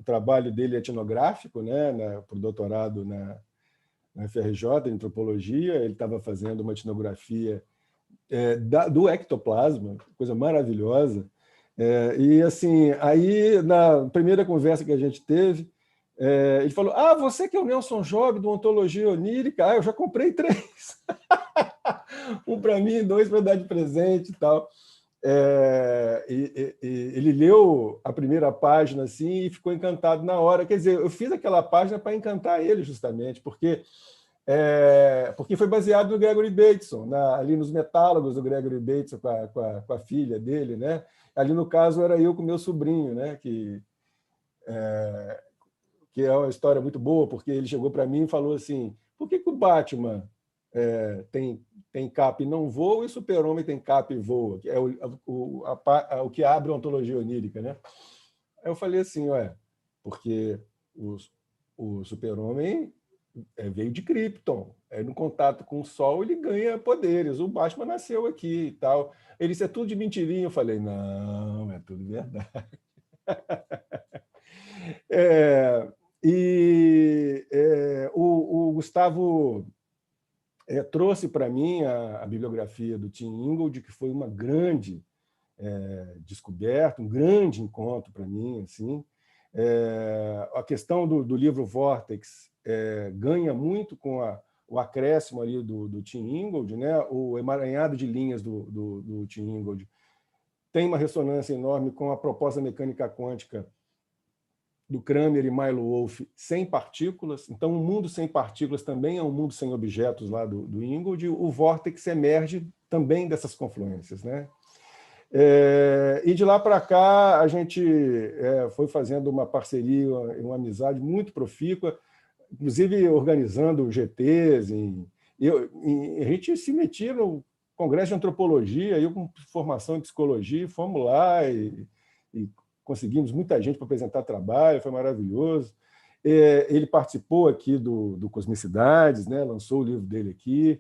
trabalho dele etnográfico, né, para o doutorado na FRJ, em antropologia. Ele estava fazendo uma etnografia do ectoplasma, coisa maravilhosa. E assim, aí na primeira conversa que a gente teve, ele falou: você que é o Nelson Job do Ontologia Onírica? Eu já comprei 3. Um para mim, 2 para dar de presente e tal. Ele leu a primeira página assim e ficou encantado na hora. Quer dizer, eu fiz aquela página para encantar ele, justamente, porque foi baseado no Gregory Bateson, ali nos Metálogos do Gregory Bateson com a filha dele, né? Ali, no caso, era eu com meu sobrinho, né? Que é uma história muito boa, porque ele chegou para mim e falou assim: por que o Batman tem capa e não voa, e o Super-Homem tem capa e voa? Que é o que abre a ontologia onírica, né? Aí eu falei assim: porque o Super-Homem veio de Krypton. No contato com o Sol, ele ganha poderes. O Batman nasceu aqui e tal. Ele disse: é tudo de mentirinha. Eu falei: não, é tudo verdade. E o Gustavo trouxe para mim a bibliografia do Tim Ingold, que foi uma grande descoberta, um grande encontro para mim. Assim. A questão do livro Vortex ganha muito com o acréscimo ali do Tim Ingold, né? O emaranhado de linhas do Tim Ingold tem uma ressonância enorme com a proposta mecânica quântica do Cramer e Milo Wolff sem partículas. Então, o mundo sem partículas também é um mundo sem objetos lá do Ingold. O Vortex emerge também dessas confluências, né? E de lá para cá, a gente foi fazendo uma parceria, uma amizade muito profícua, inclusive organizando GTs. A gente se metia no Congresso de Antropologia, eu com formação em Psicologia, fomos lá e conseguimos muita gente para apresentar trabalho, foi maravilhoso. Ele participou aqui do Cosmicidades, né? Lançou o livro dele aqui.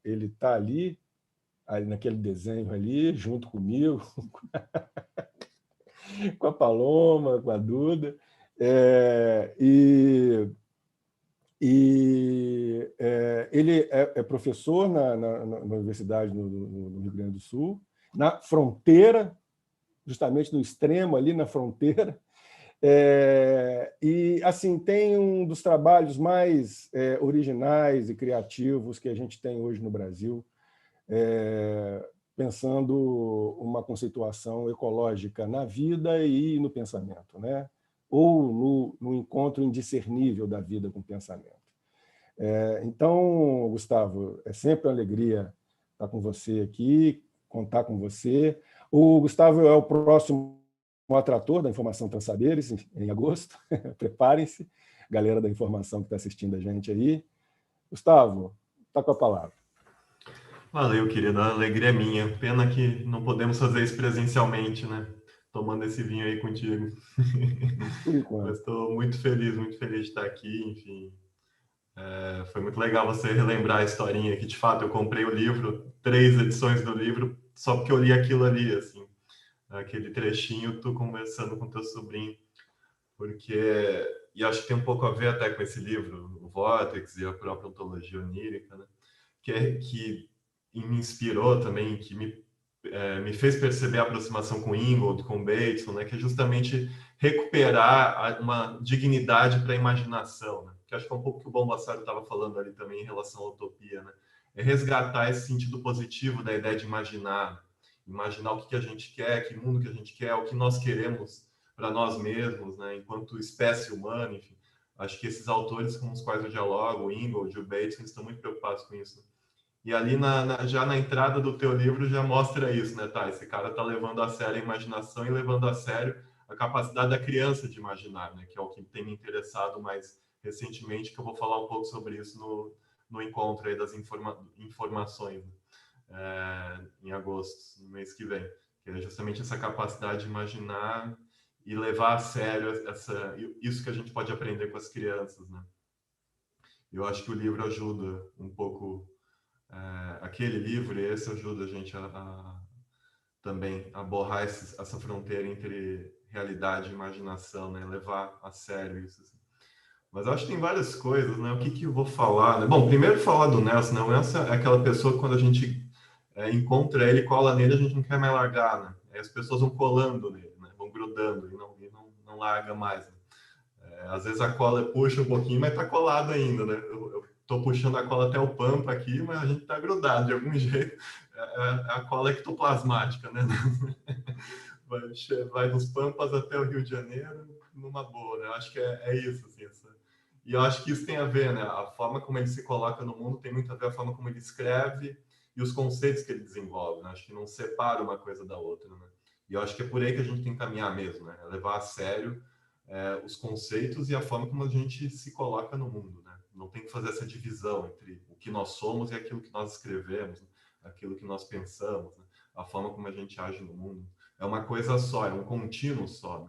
Ele está ali naquele desenho ali, junto comigo, com a Paloma, com a Duda. Ele é professor na Universidade no Rio Grande do Sul, na fronteira, justamente no extremo, ali na fronteira. E assim tem um dos trabalhos mais originais e criativos que a gente tem hoje no Brasil, pensando uma conceituação ecológica na vida e no pensamento, né? Ou no encontro indiscernível da vida com o pensamento. Então, Gustavo, é sempre uma alegria estar com você aqui, contar com você. O Gustavo é o próximo atrator da Informação Transaberes, em agosto. Preparem-se, galera da informação que está assistindo a gente aí. Gustavo, está com a palavra. Valeu, querido. A alegria é minha. Pena que não podemos fazer isso presencialmente, né? Tomando esse vinho aí contigo. Por enquanto. Mas estou muito feliz de estar aqui, enfim. Foi muito legal você relembrar a historinha, que de fato eu comprei o livro, 3 edições do livro, só porque eu li aquilo ali, assim. Aquele trechinho, tu conversando com teu sobrinho. E acho que tem um pouco a ver até com esse livro, o Vortex e a própria ontologia onírica, né? Que me inspirou também, que me fez perceber a aproximação com Ingold, com Bateson, né? Que é justamente recuperar uma dignidade para a imaginação, né? Que acho que é um pouco que o Bombassaro estava falando ali também em relação à utopia, né? É resgatar esse sentido positivo da ideia de imaginar o que a gente quer, que mundo que a gente quer, o que nós queremos para nós mesmos, né? Enquanto espécie humana, enfim. Acho que esses autores com os quais eu dialogo, o Ingold e o Bateson, estão muito preocupados com isso, né? E ali, já na entrada do teu livro, já mostra isso, né, tá? Esse cara tá levando a sério a imaginação e levando a sério a capacidade da criança de imaginar, né? Que é o que tem me interessado mais recentemente, que eu vou falar um pouco sobre isso no encontro aí das informações, né? Em agosto, no mês que vem. Que é justamente essa capacidade de imaginar e levar a sério isso que a gente pode aprender com as crianças, né? Eu acho que o livro ajuda um pouco... aquele livro e esse ajuda a gente também a borrar essa fronteira entre realidade e imaginação, né? Levar a sério isso. Assim. Mas eu acho que tem várias coisas, né? O que eu vou falar? Né? Bom, primeiro falar do Nelson, né? O Nelson é aquela pessoa que quando a gente encontra ele, cola nele, a gente não quer mais largar, né? Aí as pessoas vão colando nele, né? Vão grudando e não larga mais. Né? Às vezes a cola puxa um pouquinho, mas tá colado ainda, né? Eu tô puxando a cola até o pampa aqui, mas a gente tá grudado de algum jeito. A cola ectoplasmática, né? Vai dos pampas até o Rio de Janeiro numa boa, né? Eu acho que é isso, assim. E eu acho que isso tem a ver, né? A forma como ele se coloca no mundo tem muito a ver a forma como ele escreve e os conceitos que ele desenvolve, né? Acho que não separa uma coisa da outra, né? E eu acho que é por aí que a gente tem que caminhar mesmo, né? Levar a sério os conceitos e a forma como a gente se coloca no mundo, né? Não tem que fazer essa divisão entre o que nós somos e aquilo que nós escrevemos, né? Aquilo que nós pensamos, né? A forma como a gente age no mundo. É uma coisa só, é um contínuo só. Né?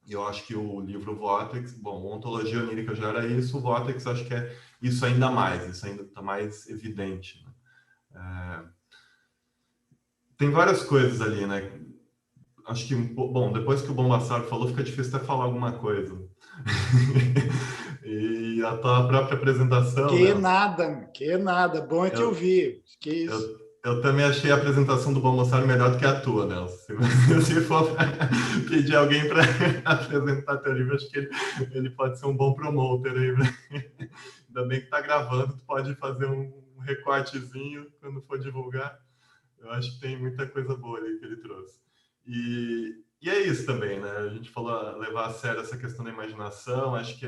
E eu acho que o livro Vortex, bom, Ontologia Onírica já era isso, o Vortex acho que é isso ainda mais, isso ainda está mais evidente. Né? Tem várias coisas ali, né? acho que, bom, depois que o Bombassaro falou, fica difícil até falar alguma coisa. E a tua própria apresentação, Que né? nada, que nada. Bom é que eu vi. Que isso. Eu também achei a apresentação do Bombassaro melhor do que a tua, Nelson. Se for pedir alguém para apresentar teu livro, acho que ele pode ser um bom promoter aí. Ainda bem que está gravando, tu pode fazer um recortezinho quando for divulgar. Eu acho que tem muita coisa boa ali que ele trouxe. E é isso também, né? A gente falou levar a sério essa questão da imaginação. Acho que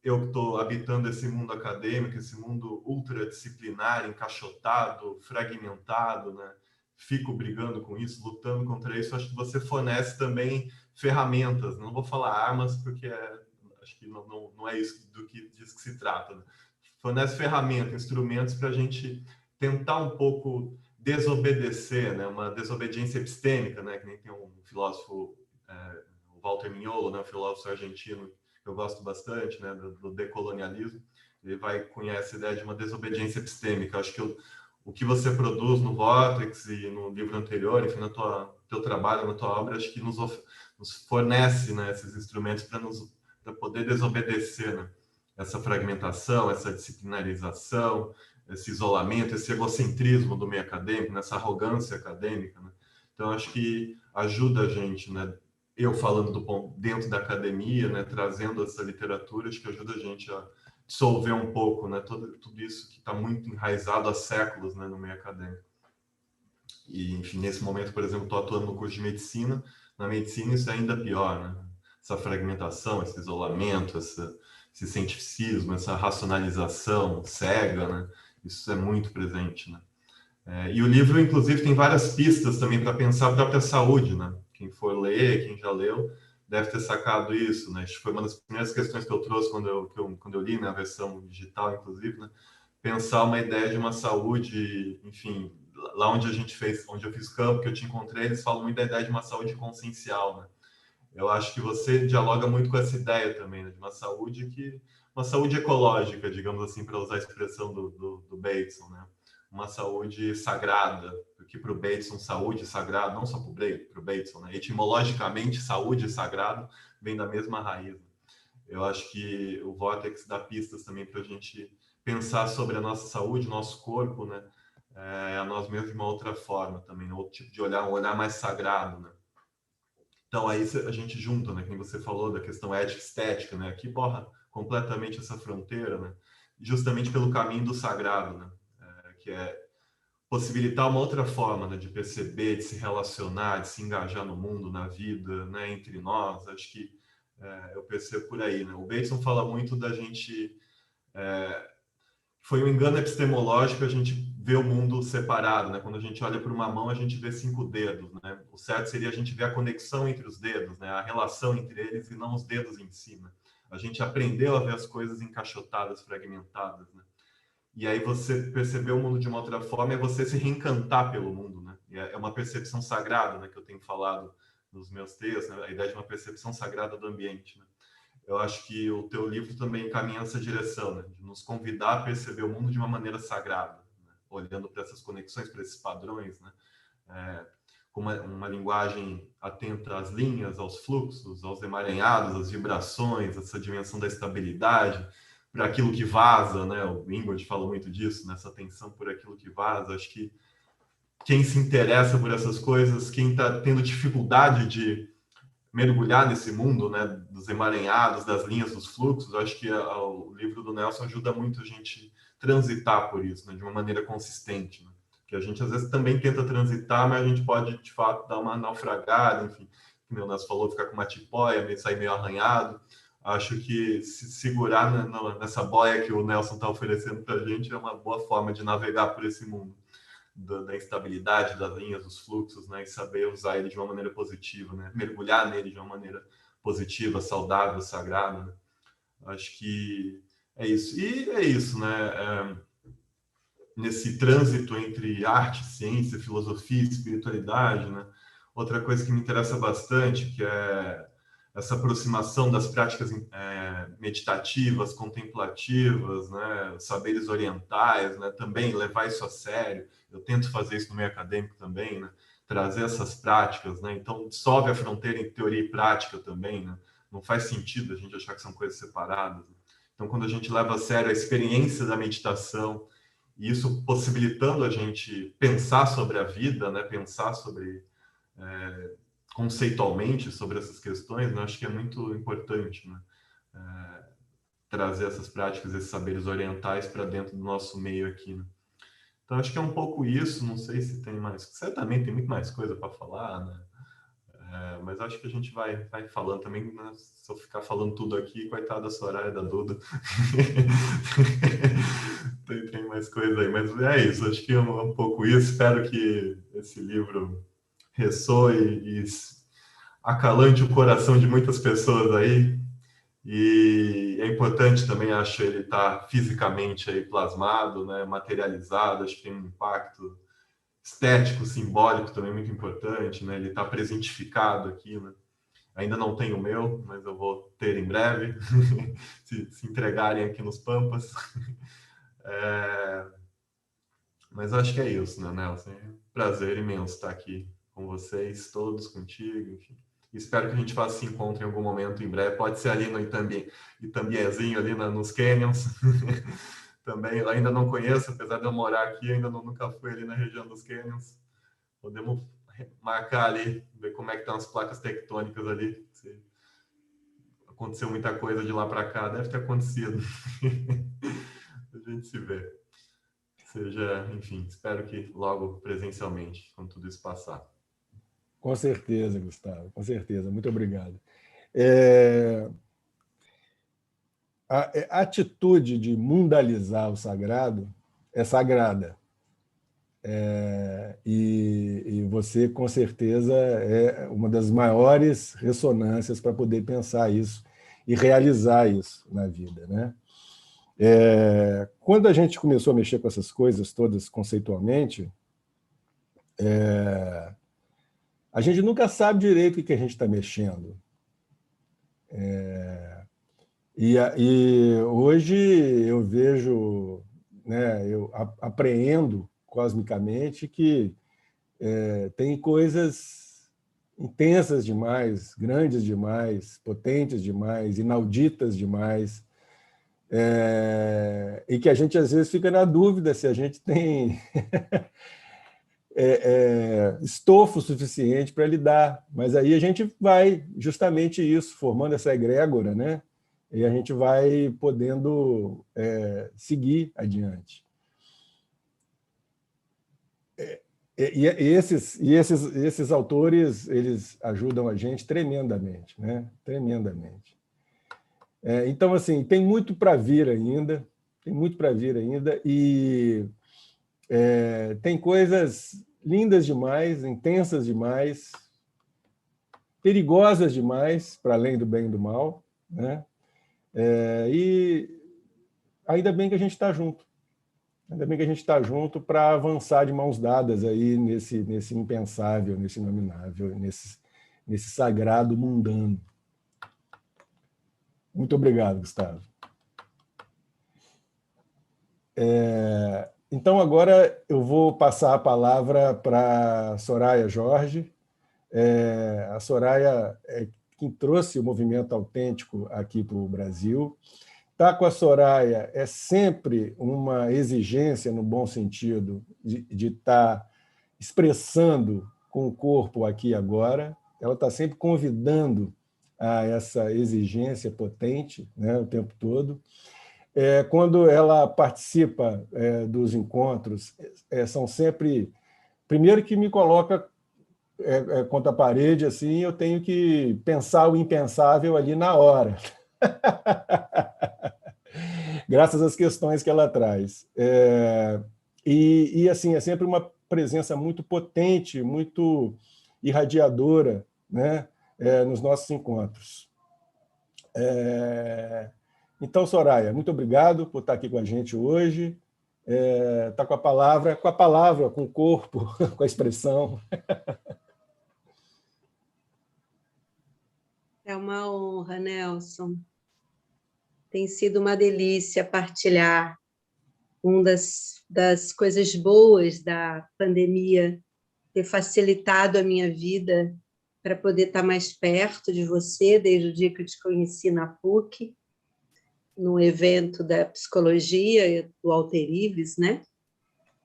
eu que estou habitando esse mundo acadêmico, esse mundo ultradisciplinar, encaixotado, fragmentado, né? Fico brigando com isso, lutando contra isso. Acho que você fornece também ferramentas. Não vou falar armas, porque acho que não é isso disso que se trata, né? Fornece ferramentas, instrumentos para a gente tentar um pouco desobedecer, né? Uma desobediência epistêmica, né? Que nem tem um filósofo, o Walter Mignolo, né? Um filósofo argentino que eu gosto bastante, né? Do decolonialismo. Ele cunhar essa ideia de uma desobediência epistêmica. Acho que o que você produz no Vortex e no livro anterior, enfim, no teu trabalho, na tua obra, acho que nos fornece, né, esses instrumentos para poder desobedecer, né? Essa fragmentação, essa disciplinarização, esse isolamento, esse egocentrismo do meio acadêmico, essa arrogância acadêmica, né? Então, acho que ajuda a gente, né? Eu falando do ponto dentro da academia, né? Trazendo essa literatura, acho que ajuda a gente a dissolver um pouco, né? Tudo isso que está muito enraizado há séculos, né? No meio acadêmico. E, enfim, nesse momento, por exemplo, estou atuando no curso de medicina. Na medicina isso é ainda pior, né? Essa fragmentação, esse isolamento, esse cientificismo, essa racionalização cega, né? Isso é muito presente, né? E o livro, inclusive, tem várias pistas também para pensar a própria saúde, né? Quem for ler, quem já leu, deve ter sacado isso, né? Acho que foi uma das primeiras questões que eu trouxe quando eu li, né? A versão digital, inclusive, né? Pensar uma ideia de uma saúde, enfim, lá onde onde eu fiz campo, que eu te encontrei, eles falam muito da ideia de uma saúde consciencial, né? Eu acho que você dialoga muito com essa ideia também, né? De uma saúde ecológica, digamos assim, para usar a expressão do Bateson, né? Uma saúde sagrada, porque para o Bateson, saúde sagrada, não só para o Bateson, né? Etimologicamente, saúde e sagrado vem da mesma raiz. Eu acho que o Vortex dá pistas também para a gente pensar sobre a nossa saúde, nosso corpo, né? A nós mesmos de uma outra forma também, outro tipo de olhar, um olhar mais sagrado, né? Então, aí a gente junta, né? Como você falou da questão ética e estética, né? Que borra completamente essa fronteira, né? Justamente pelo caminho do sagrado, né? Que é possibilitar uma outra forma, né? De perceber, de se relacionar, de se engajar no mundo, na vida, né? Entre nós. Acho que eu percebo por aí, né? O Bateson fala muito da gente... foi um engano epistemológico a gente vê o mundo separado, né? Quando a gente olha para uma mão, a gente vê 5 dedos, né? O certo seria a gente ver a conexão entre os dedos, né? A relação entre eles e não os dedos em si, né? A gente aprendeu a ver as coisas encaixotadas, fragmentadas, né? E aí você perceber o mundo de uma outra forma é você se reencantar pelo mundo, né? E é uma percepção sagrada, né? Que eu tenho falado nos meus textos, né? A ideia de uma percepção sagrada do ambiente, né? Eu acho que o teu livro também caminha nessa direção, né? De nos convidar a perceber o mundo de uma maneira sagrada, né? Olhando para essas conexões, para esses padrões, né? Com uma linguagem atenta às linhas, aos fluxos, aos emaranhados, às vibrações, essa dimensão da estabilidade, para aquilo que vaza, né? O Ingrid fala muito disso, nessa atenção por aquilo que vaza. Acho que quem se interessa por essas coisas, quem está tendo dificuldade de mergulhar nesse mundo, né, dos emaranhados, das linhas, dos fluxos, acho que o livro do Nelson ajuda muito a gente transitar por isso, né, de uma maneira consistente, né? Que a gente às vezes também tenta transitar, mas a gente pode de fato dar uma naufragada, enfim, como o Nelson falou, ficar com uma tipóia, sair meio arranhado. Acho que se segurar nessa boia que o Nelson está oferecendo para a gente é uma boa forma de navegar por esse mundo da instabilidade das linhas, dos fluxos, né, e saber usar ele de uma maneira positiva, né, mergulhar nele de uma maneira positiva, saudável, sagrada, né? Acho que é isso. E é isso, né? Nesse trânsito entre arte, ciência, filosofia, espiritualidade, né? Outra coisa que me interessa bastante, que é essa aproximação das práticas meditativas, contemplativas, né? Saberes orientais, né? Também levar isso a sério. Eu tento fazer isso no meio acadêmico também, né? trazer essas práticas, né? Então, dissolve a fronteira entre teoria e prática também, né? Não faz sentido a gente achar que são coisas separadas. Então, quando a gente leva a sério a experiência da meditação, e isso possibilitando a gente pensar sobre a vida, né? Pensar sobre, conceitualmente sobre essas questões, né? Acho que é muito importante, né? Trazer essas práticas, esses saberes orientais para dentro do nosso meio aqui, né? Então, acho que é um pouco isso. Não sei se tem mais... Certamente tem muito mais coisa para falar, né? Mas acho que a gente vai falando também, né? Se eu ficar falando tudo aqui, coitada da Soraya e da Duda. tem mais coisa aí, mas é isso. Acho que é um pouco isso. Espero que esse livro ressoe e acalante o coração de muitas pessoas aí. E é importante também, acho, ele estar fisicamente aí plasmado, né? Materializado. Acho que tem um impacto estético, simbólico também muito importante, né? Ele está presentificado aqui, né? Ainda não tenho o meu, mas eu vou ter em breve, se entregarem aqui nos Pampas. Mas acho que é isso, né, Nelson? É um prazer imenso estar aqui com vocês, todos, contigo, enfim. Espero que a gente faça esse encontro em algum momento em breve. Pode ser ali no Itambiezinho, ali nos Canyons. Também, eu ainda não conheço, apesar de eu morar aqui, ainda nunca fui ali na região dos Canyons. Podemos marcar ali, ver como é que estão as placas tectônicas ali. Se aconteceu muita coisa de lá para cá, deve ter acontecido. A gente se vê. Seja, enfim, espero que logo presencialmente, quando tudo isso passar. Com certeza, Gustavo, com certeza. Muito obrigado. A atitude de mundalizar o sagrado é sagrada. E você, com certeza, é uma das maiores ressonâncias para poder pensar isso e realizar isso na vida, né? Quando a gente começou a mexer com essas coisas todas conceitualmente, a gente nunca sabe direito o que a gente está mexendo. E hoje eu vejo, né, eu apreendo cosmicamente que tem coisas intensas demais, grandes demais, potentes demais, inauditas demais, e que a gente às vezes fica na dúvida se a gente tem estofo suficiente para lidar. Mas aí a gente vai, justamente isso, formando essa egrégora, né? E a gente vai podendo seguir adiante. E esses autores, eles ajudam a gente tremendamente, né? Tremendamente. Então, assim, tem muito para vir ainda, e tem coisas lindas demais, intensas demais, perigosas demais, para além do bem e do mal, né? E ainda bem que a gente está junto. Ainda bem que a gente está junto para avançar de mãos dadas aí nesse impensável, nesse inominável, nesse sagrado mundano. Muito obrigado, Gustavo. Então, agora eu vou passar a palavra para Soraya Jorge. A Soraya é quem trouxe o movimento autêntico aqui para o Brasil. Estar com a Soraya é sempre uma exigência, no bom sentido, de estar expressando com o corpo aqui e agora. Ela está sempre convidando a essa exigência potente, né, o tempo todo. Quando ela participa dos encontros, são sempre... Primeiro que me coloca contra a parede, assim, eu tenho que pensar o impensável ali na hora. Graças às questões que ela traz. Assim, é sempre uma presença muito potente, muito irradiadora, né, nos nossos encontros. Então, Soraya, muito obrigado por estar aqui com a gente hoje. Está com a palavra, com o corpo, com a expressão. É uma honra, Nelson. Tem sido uma delícia partilhar uma das coisas boas da pandemia ter facilitado a minha vida para poder estar mais perto de você, desde o dia que eu te conheci na PUC, num evento da psicologia, do Walter Ives, né?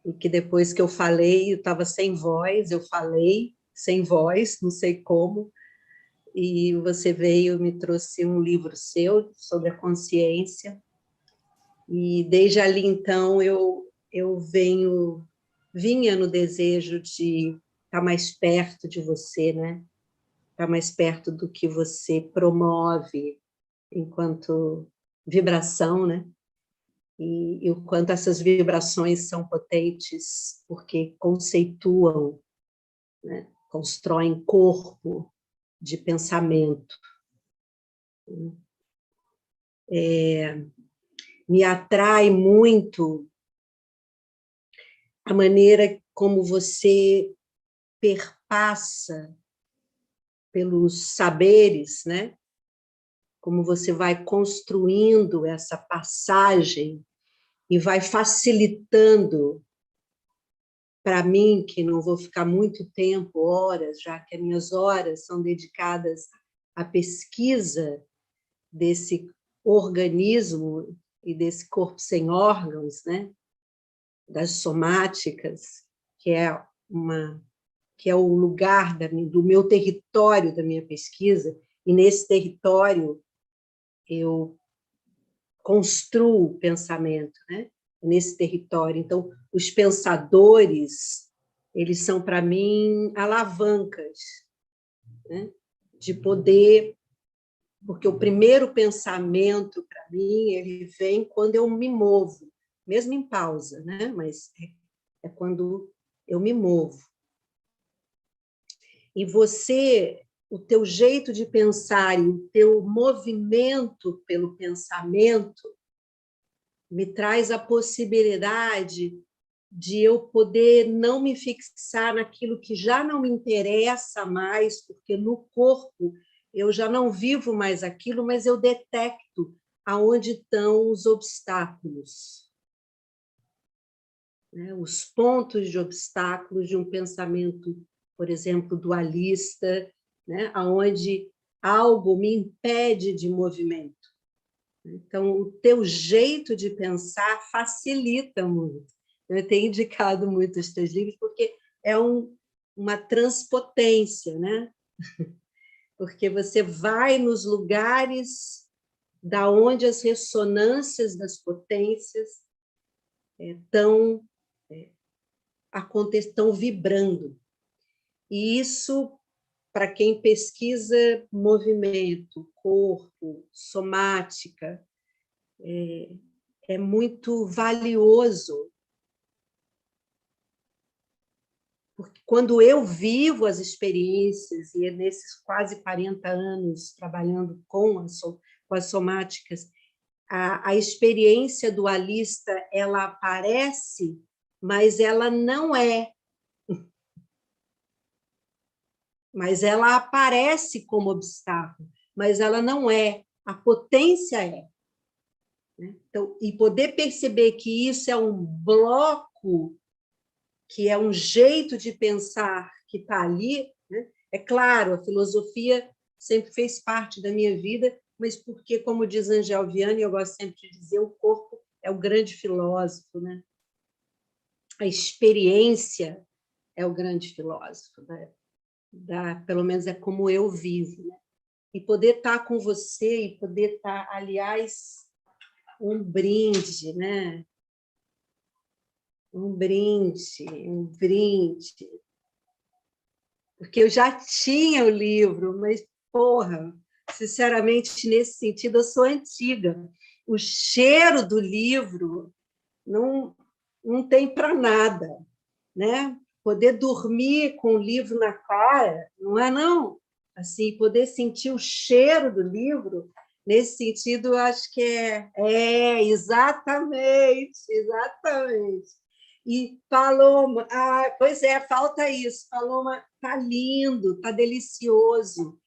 E que depois que eu falei, eu estava sem voz, eu falei sem voz, não sei como, e você veio e me trouxe um livro seu sobre a consciência, e desde ali, então, eu vinha no desejo de estar mais perto de você, né? Estar mais perto do que você promove enquanto vibração, né? E o quanto essas vibrações são potentes, porque conceituam, né? Constroem corpo de pensamento. Me atrai muito a maneira como você perpassa pelos saberes, né? Como você vai construindo essa passagem e vai facilitando para mim, que não vou ficar muito tempo, horas, já que as minhas horas são dedicadas à pesquisa desse organismo e desse corpo sem órgãos, né? Das somáticas, que é o lugar do meu território da minha pesquisa, e nesse território eu construo o pensamento, né? Nesse território. Então, os pensadores, eles são, para mim, alavancas, né? De poder, porque o primeiro pensamento, para mim, ele vem quando eu me movo, mesmo em pausa, né? Mas é quando eu me movo. E você, o teu jeito de pensar e o teu movimento pelo pensamento me traz a possibilidade de eu poder não me fixar naquilo que já não me interessa mais, porque no corpo eu já não vivo mais aquilo, mas eu detecto aonde estão os obstáculos, né? Os pontos de obstáculos de um pensamento, por exemplo, dualista, né? Aonde algo me impede de movimento. Então, o teu jeito de pensar facilita muito. Eu tenho indicado muito os teus livros porque é uma transpotência, né? Porque você vai nos lugares da onde as ressonâncias das potências estão vibrando. E isso, para quem pesquisa movimento, corpo, somática, é muito valioso. Porque quando eu vivo as experiências, e nesses quase 40 anos trabalhando com as somáticas, a experiência dualista, ela aparece, mas ela não é. Mas ela aparece como obstáculo, mas ela não é. A potência é. Então, e poder perceber que isso é um bloco, que é um jeito de pensar que está ali, né? É claro, a filosofia sempre fez parte da minha vida, mas porque, como diz Angel Viana, e eu gosto sempre de dizer, o corpo é o grande filósofo, né? A experiência é o grande filósofo, né? Pelo menos é como eu vivo, né? E poder estar com você, e poder estar, aliás, um brinde, né? Um brinde. Porque eu já tinha o livro, mas, porra, sinceramente, nesse sentido, eu sou antiga. O cheiro do livro não tem para nada, né? Poder dormir com o livro na cara, não é, não? Assim, poder sentir o cheiro do livro, nesse sentido, eu acho que exatamente. E Paloma, pois é, falta isso. Paloma, tá lindo, tá delicioso.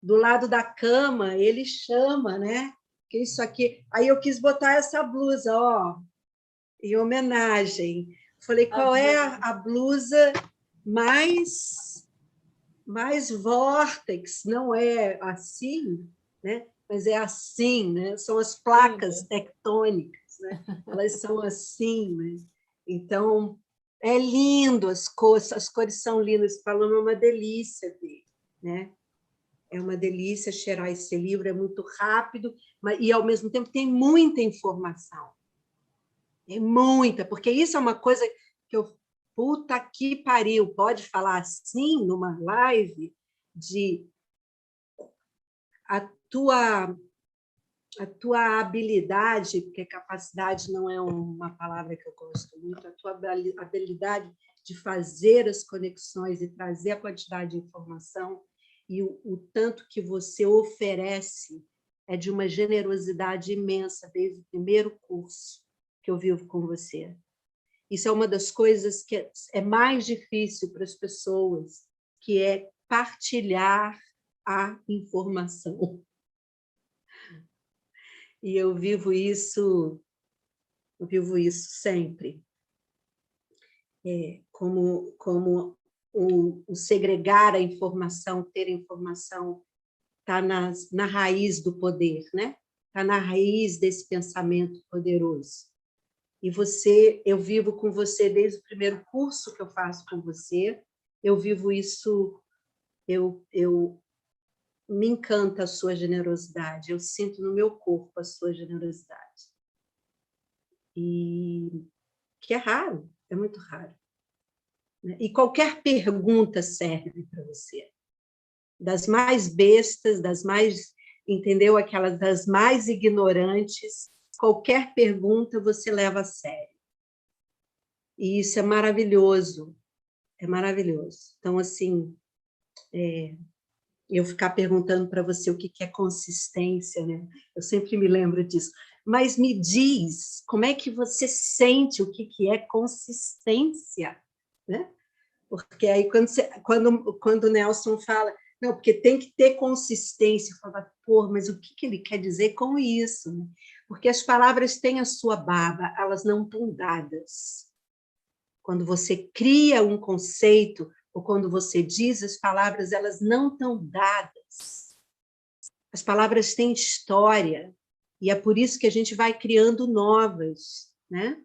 Do lado da cama, ele chama, né? Que isso aqui. Aí eu quis botar essa blusa, ó, em homenagem. Falei, qual é a blusa mais vórtex, não é assim, né? Mas é assim, né? São as placas tectônicas, né? Elas são assim, né? Então, é lindo as cores são lindas. Falando, é uma delícia ver, né? É uma delícia cheirar esse livro, é muito rápido, e, ao mesmo tempo, tem muita informação. É muita, porque isso é uma coisa que eu... Puta que pariu, pode falar assim numa live de a tua habilidade, porque capacidade não é uma palavra que eu gosto muito, a tua habilidade de fazer as conexões e trazer a quantidade de informação e o tanto que você oferece é de uma generosidade imensa desde o primeiro curso que eu vivo com você. Isso é uma das coisas que é mais difícil para as pessoas, que é partilhar a informação. E eu vivo isso sempre. Como o segregar a informação, ter informação, está na raiz do poder, né? Está na raiz desse pensamento poderoso. E eu vivo com você desde o primeiro curso que eu faço com você, eu vivo isso, me encanta a sua generosidade, eu sinto no meu corpo a sua generosidade. E que é raro, é muito raro. E qualquer pergunta serve para você. Das mais bestas, das mais, entendeu? Aquelas das mais ignorantes, qualquer pergunta você leva a sério. E isso é maravilhoso. É maravilhoso. Então, assim, eu ficar perguntando para você o que é consistência, né? Eu sempre me lembro disso. Mas me diz, como é que você sente o que é consistência? Né? Porque aí, quando o Nelson fala, não, porque tem que ter consistência, eu falo, pô, mas o que ele quer dizer com isso? Porque as palavras têm a sua baba, elas não estão dadas. Quando você cria um conceito, ou quando você diz as palavras, elas não estão dadas. As palavras têm história, e é por isso que a gente vai criando novas, né?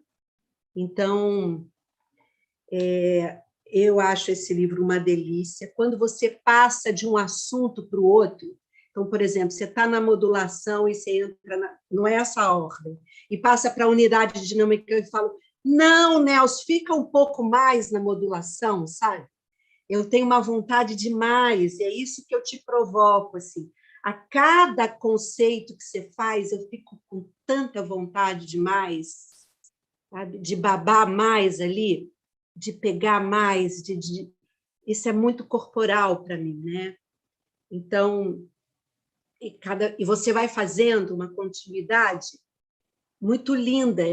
Então, eu acho esse livro uma delícia. Quando você passa de um assunto para o outro, então, por exemplo, você está na modulação e você entra, não é essa ordem, e passa para a unidade dinâmica e fala, não, Nelson, fica um pouco mais na modulação, sabe? Eu tenho uma vontade demais, e é isso que eu te provoco, assim. A cada conceito que você faz, eu fico com tanta vontade demais, sabe? De babar mais ali, de pegar mais, isso é muito corporal para mim, né? Então, e você vai fazendo uma continuidade muito linda,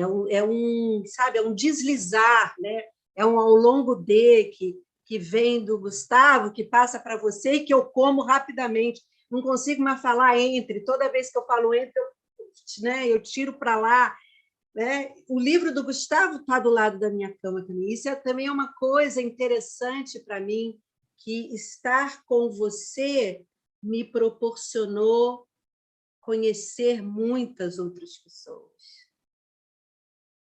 sabe, é um deslizar, né? É um ao longo que vem do Gustavo, que passa para você e que eu como rapidamente. Não consigo mais falar entre. Toda vez que eu falo entre, eu tiro para lá. Né? O livro do Gustavo está do lado da minha cama também. Isso também é uma coisa interessante para mim, que estar com você me proporcionou conhecer muitas outras pessoas.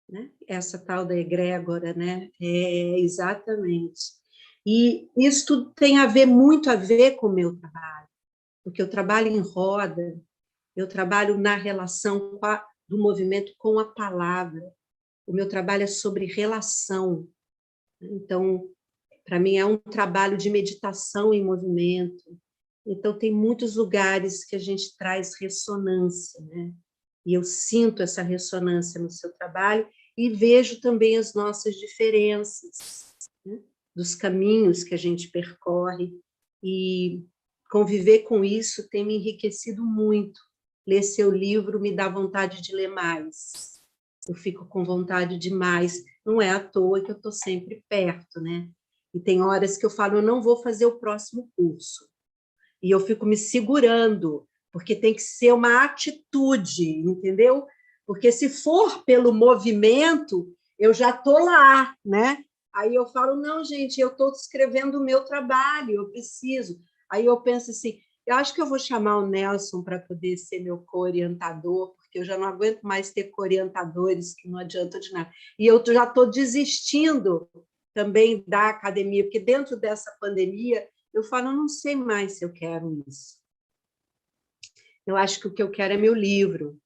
Né? Essa tal da egrégora, né? Exatamente. E isso tudo tem muito a ver com o meu trabalho, porque eu trabalho em roda, eu trabalho na relação do movimento com a palavra. O meu trabalho é sobre relação. Então, para mim, é um trabalho de meditação em movimento. Então, tem muitos lugares que a gente traz ressonância, né? E eu sinto essa ressonância no seu trabalho e vejo também as nossas diferenças, né? Dos caminhos que a gente percorre. E conviver com isso tem me enriquecido muito. Ler seu livro me dá vontade de ler mais. Eu fico com vontade de mais. Não é à toa que eu estou sempre perto, né? E tem horas que eu falo, eu não vou fazer o próximo curso. E eu fico me segurando, porque tem que ser uma atitude, entendeu? Porque se for pelo movimento, eu já estou lá, né? Aí eu falo, não, gente, eu estou escrevendo o meu trabalho, eu preciso. Aí eu penso assim, eu acho que eu vou chamar o Nelson para poder ser meu co-orientador, porque eu já não aguento mais ter co-orientadores, que não adianta de nada. E eu já estou desistindo também da academia, porque dentro dessa pandemia, eu falo, eu não sei mais se eu quero isso. Eu acho que o que eu quero é meu livro,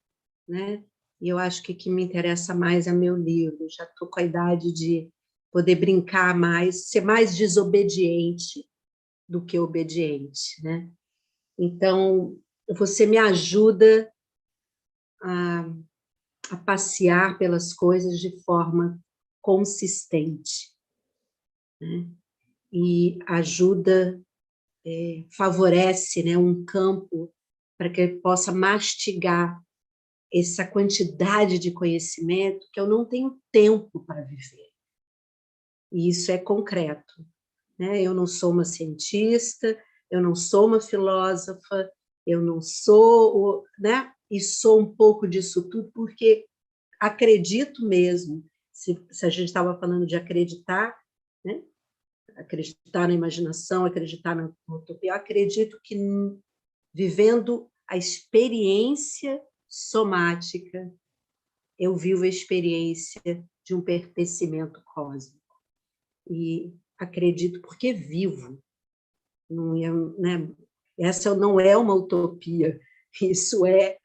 né? E eu acho que o que me interessa mais é meu livro. Já estou com a idade de poder brincar mais, ser mais desobediente do que obediente, né? Então, você me ajuda a passear pelas coisas de forma consistente, né? E ajuda, favorece, né, um campo para que eu possa mastigar essa quantidade de conhecimento que eu não tenho tempo para viver. E isso é concreto, né? Eu não sou uma cientista, eu não sou uma filósofa, eu não sou, né? E sou um pouco disso tudo porque acredito mesmo, se a gente estava falando de acreditar, né? Acreditar na imaginação, acreditar na utopia, eu acredito que vivendo a experiência somática, eu vivo a experiência de um pertencimento cósmico. E acredito porque vivo. Não é, né? Essa não é uma utopia, isso é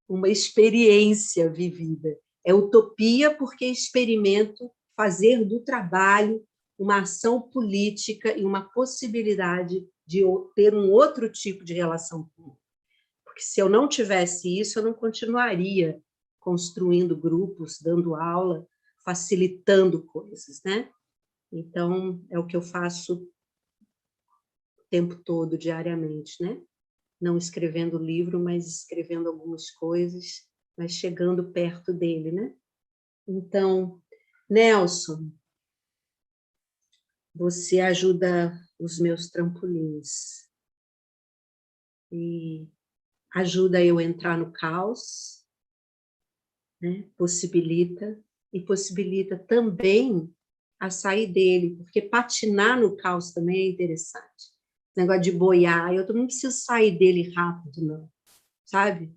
uma experiência vivida. É utopia porque experimento fazer do trabalho uma ação política e uma possibilidade de ter um outro tipo de relação com o mundo. Porque se eu não tivesse isso, eu não continuaria construindo grupos, dando aula, facilitando coisas, né? Então, é o que eu faço o tempo todo, diariamente, né? Não escrevendo livro, mas escrevendo algumas coisas, mas chegando perto dele, né? Então, Nelson, você ajuda os meus trampolins e ajuda eu a entrar no caos, né? Possibilita, e possibilita também a sair dele, porque patinar no caos também é interessante. Esse negócio de boiar, eu não preciso sair dele rápido, não, sabe?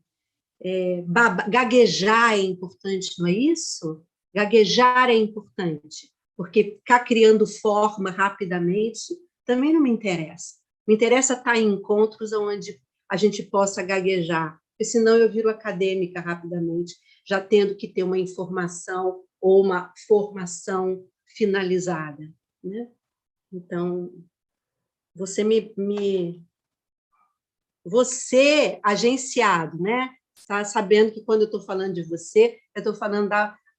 Gaguejar é importante, não é isso? Gaguejar é importante, porque ficar criando forma rapidamente também não me interessa. Me interessa estar em encontros onde a gente possa gaguejar, porque senão eu viro acadêmica rapidamente, já tendo que ter uma informação ou uma formação finalizada, né? Então, você agenciado, né? Tá sabendo que quando eu estou falando de você, eu estou falando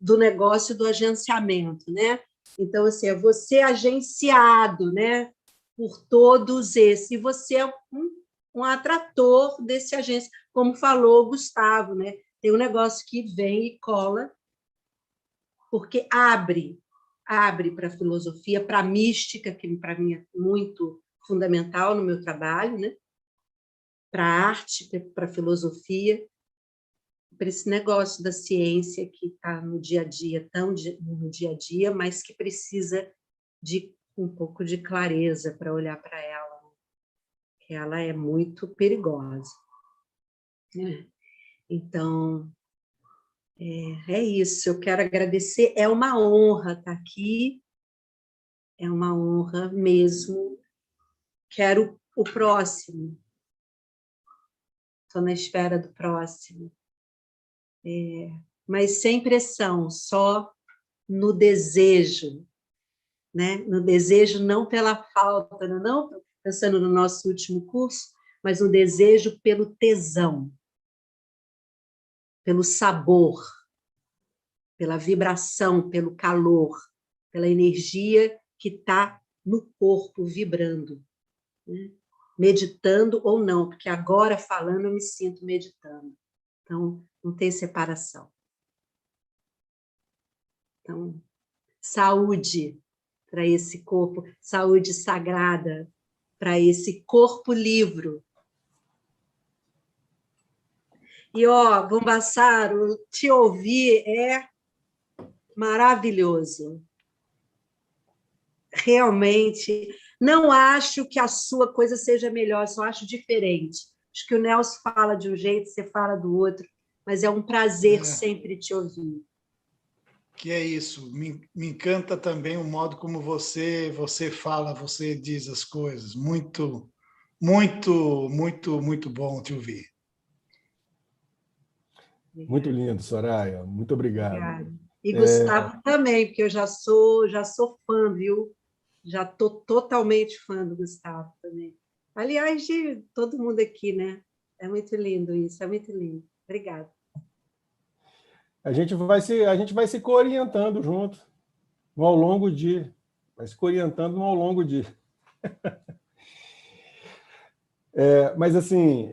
do negócio do agenciamento, né? Então, assim, é você agenciado, né? Por todos esses. E você é um atrator desse agência, como falou o Gustavo, né? Tem um negócio que vem e cola, porque abre para a filosofia, para a mística, que para mim é muito fundamental no meu trabalho, né? Para a arte, para a filosofia, para esse negócio da ciência que está no dia a dia, tão no dia a dia, mas que precisa de um pouco de clareza para olhar para ela, que ela é muito perigosa. Então, é isso. Eu quero agradecer. É uma honra estar aqui, é uma honra mesmo. Quero o próximo. Estou na espera do próximo. Mas sem pressão, só no desejo, né? No desejo não pela falta, não pensando no nosso último curso, mas no desejo pelo tesão, pelo sabor, pela vibração, pelo calor, pela energia que está no corpo vibrando, né? Meditando ou não, porque agora falando eu me sinto meditando. Então, não tem separação. Então, saúde para esse corpo, saúde sagrada para esse corpo livre. E, ó, Vambassaro, te ouvir é maravilhoso. realmente, não acho que a sua coisa seja melhor, só acho diferente. Acho que o Nelson fala de um jeito, você fala do outro, mas é um prazer sempre te ouvir. Que é isso, me encanta também o modo como você fala, você diz as coisas. Muito, muito, muito, muito bom te ouvir. Muito lindo, Soraya. Muito obrigado. Obrigada. E Gustavo também, porque eu já sou fã, viu? Já estou totalmente fã do Gustavo também. Aliás, de todo mundo aqui, né? É muito lindo isso, é muito lindo. Obrigada. A gente vai se orientando junto ao longo de... Vai se orientando ao longo de... Mas, assim,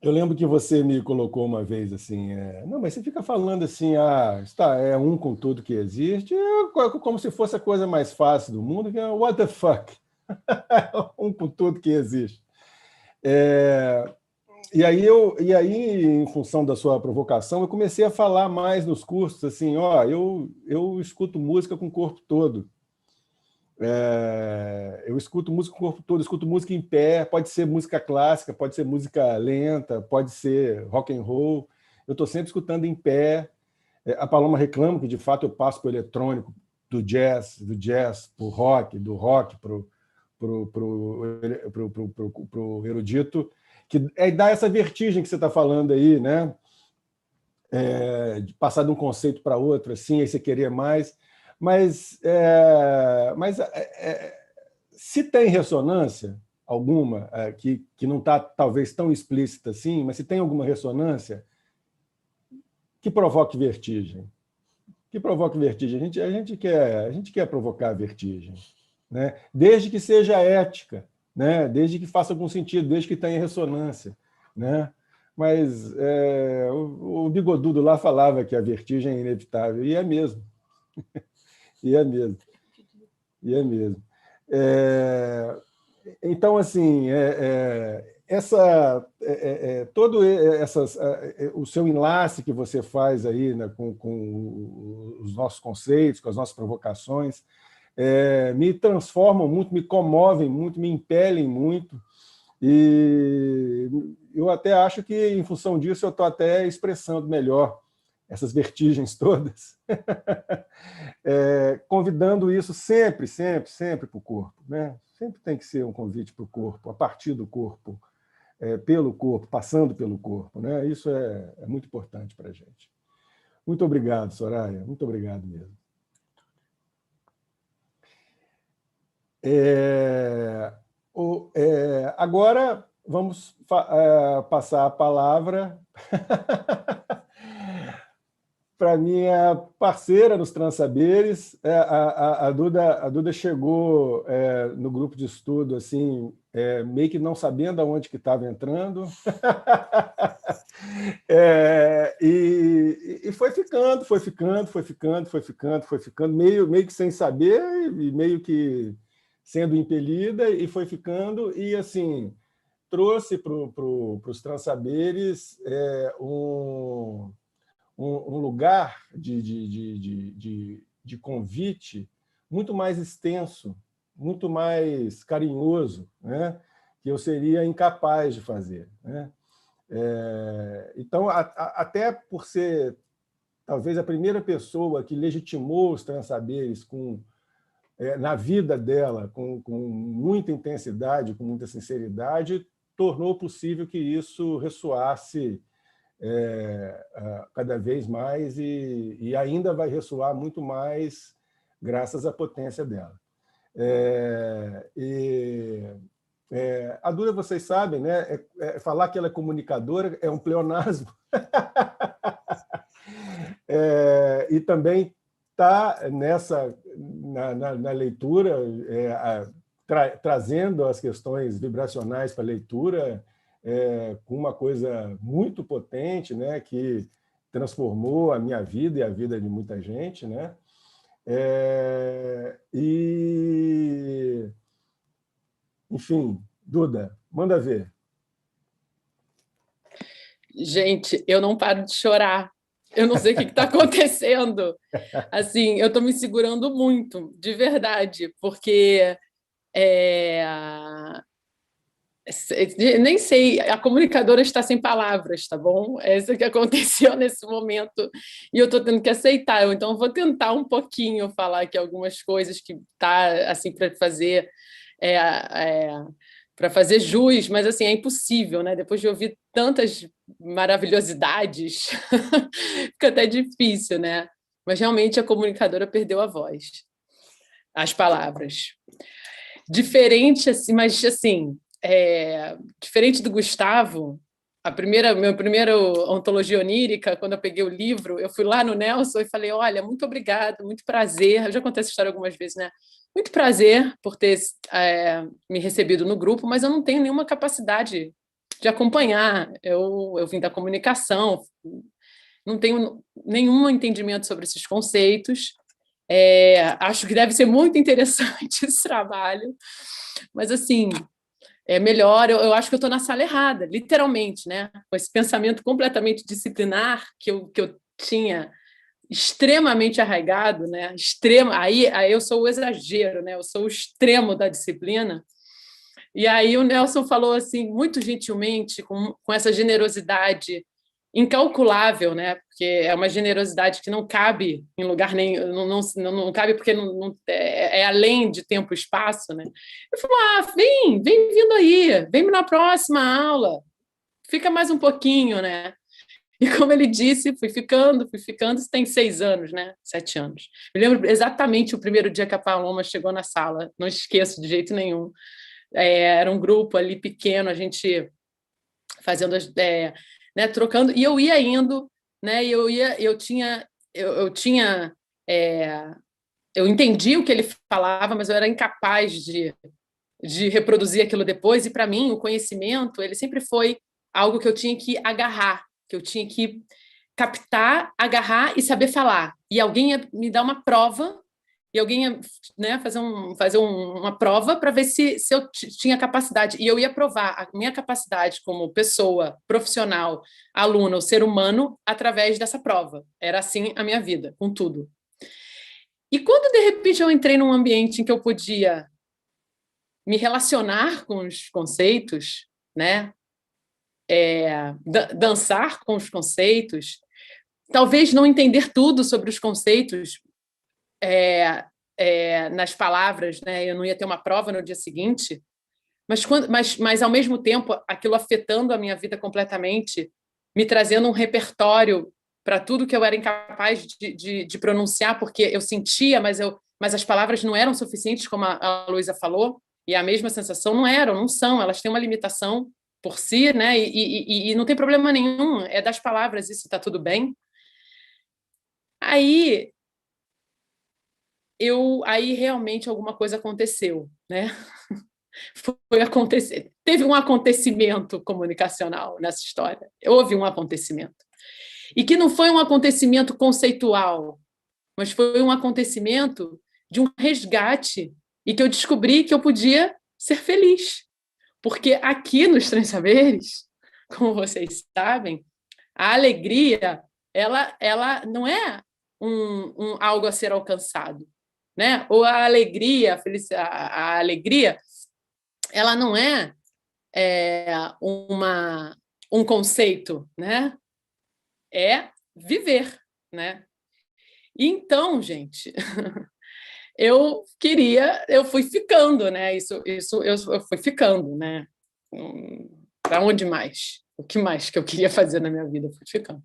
eu lembro que você me colocou uma vez assim, não, mas você fica falando assim, é um com tudo que existe, como se fosse a coisa mais fácil do mundo, que é what the fuck? Um com tudo que existe. E aí, em função da sua provocação, eu comecei a falar mais nos cursos, assim, eu escuto música com o corpo todo. Eu escuto música com o corpo todo, escuto música em pé, pode ser música clássica, pode ser música lenta, pode ser rock and roll. Eu estou sempre escutando em pé. A Paloma reclama que, de fato, eu passo para o eletrônico, do jazz para o rock, do rock para o erudito, que dá essa vertigem que você está falando aí, né? De passar de um conceito para outro, assim, aí você querer mais. Mas se tem ressonância alguma, que não está talvez tão explícita assim, mas se tem alguma ressonância, que provoque vertigem. Que provoque vertigem. A gente quer provocar vertigem, né? Desde que seja ética, né? Desde que faça algum sentido, desde que tenha ressonância, né? Mas o bigodudo lá falava que a vertigem é inevitável, e é mesmo. E é mesmo. E é mesmo. Então, assim, o seu enlace que você faz aí, né, com os nossos conceitos, com as nossas provocações, me transformam muito, me comovem muito, me impelem muito, e eu até acho que, em função disso, eu estou até expressando melhor essas vertigens todas, convidando isso sempre, sempre, sempre para o corpo, né? Sempre tem que ser um convite para o corpo, a partir do corpo, pelo corpo, passando pelo corpo, né? Isso é muito importante para a gente. Muito obrigado, Soraya, muito obrigado mesmo. Agora vamos passar a palavra para minha parceira nos Transsaberes. A Duda chegou no grupo de estudo assim, meio que não sabendo aonde que estava entrando. E foi ficando, meio que sem saber e meio que sendo impelida, e foi ficando, e assim trouxe para os Transsaberes um lugar de convite muito mais extenso, muito mais carinhoso, né? Que eu seria incapaz de fazer, né? Então, até por ser talvez a primeira pessoa que legitimou os Transsaberes na vida dela, com muita intensidade, com muita sinceridade, tornou possível que isso ressoasse cada vez mais, e ainda vai ressoar muito mais graças à potência dela. A Duda, vocês sabem, né? Falar que ela é comunicadora é um pleonasmo. E também está na leitura, trazendo as questões vibracionais para a leitura, com uma coisa muito potente, né, que transformou a minha vida e a vida de muita gente, né? Enfim, Duda, manda ver. Gente, eu não paro de chorar. Eu não sei o que está acontecendo. Assim, eu estou me segurando muito, de verdade, porque nem sei, a comunicadora está sem palavras, tá bom? É isso que aconteceu nesse momento e eu estou tendo que aceitar. Então, eu vou tentar um pouquinho falar aqui algumas coisas que tá assim para fazer para fazer jus, mas assim é impossível, né? Depois de ouvir tantas maravilhosidades, fica até difícil, né? Mas realmente a comunicadora perdeu a voz, as palavras. Diferente, assim, mas assim, diferente do Gustavo, minha primeira ontologia onírica, quando eu peguei o livro, eu fui lá no Nelson e falei: olha, muito obrigada, muito prazer. Eu já contei essa história algumas vezes, né? Muito prazer por ter me recebido no grupo, mas eu não tenho nenhuma capacidade de acompanhar. Eu vim da comunicação, não tenho nenhum entendimento sobre esses conceitos. Acho que deve ser muito interessante esse trabalho, mas assim, é melhor, eu acho que eu estou na sala errada, literalmente, né? Com esse pensamento completamente disciplinar que eu tinha extremamente arraigado, né? Aí eu sou o exagero, né? Eu sou o extremo da disciplina. E aí o Nelson falou assim, muito gentilmente, com essa generosidade incalculável, né? Porque é uma generosidade que não cabe em lugar nenhum, não cabe porque é além de tempo e espaço, né? Eu falei: vem vindo aí, vem na próxima aula, fica mais um pouquinho, né? E como ele disse, fui ficando, isso tem 6 anos, né? 7 anos. Eu lembro exatamente o primeiro dia que a Paloma chegou na sala, não esqueço de jeito nenhum. Era um grupo ali pequeno, a gente fazendo, né, trocando, e eu ia indo, né? E eu entendi o que ele falava, mas eu era incapaz de reproduzir aquilo depois. E para mim, o conhecimento, ele sempre foi algo que eu tinha que agarrar, que eu tinha que captar, agarrar e saber falar. E alguém ia me dar uma prova, e alguém ia, né, fazer uma prova para ver se eu tinha capacidade. E eu ia provar a minha capacidade como pessoa, profissional, aluna, ou ser humano, através dessa prova. Era assim a minha vida, com tudo. E quando, de repente, eu entrei num ambiente em que eu podia me relacionar com os conceitos, né? Dançar com os conceitos, talvez não entender tudo sobre os conceitos nas palavras, né? Eu não ia ter uma prova no dia seguinte, mas ao mesmo tempo aquilo afetando a minha vida completamente, me trazendo um repertório para tudo que eu era incapaz de pronunciar, porque eu sentia, mas as palavras não eram suficientes, como a Luísa falou, e a mesma sensação não são, elas têm uma limitação por si, né? E não tem problema nenhum, é das palavras, isso está tudo bem. Aí realmente alguma coisa aconteceu, né? Teve um acontecimento comunicacional nessa história, houve um acontecimento. E que não foi um acontecimento conceitual, mas foi um acontecimento de um resgate, e que eu descobri que eu podia ser feliz. Porque aqui nos Três Saberes, como vocês sabem, a alegria ela não é algo a ser alcançado, né? Ou a alegria, a alegria, ela não é um conceito, né? É viver, né? Então, gente, eu fui ficando, né? Eu fui ficando, né? Para onde mais? O que mais que eu queria fazer na minha vida? Eu fui ficando.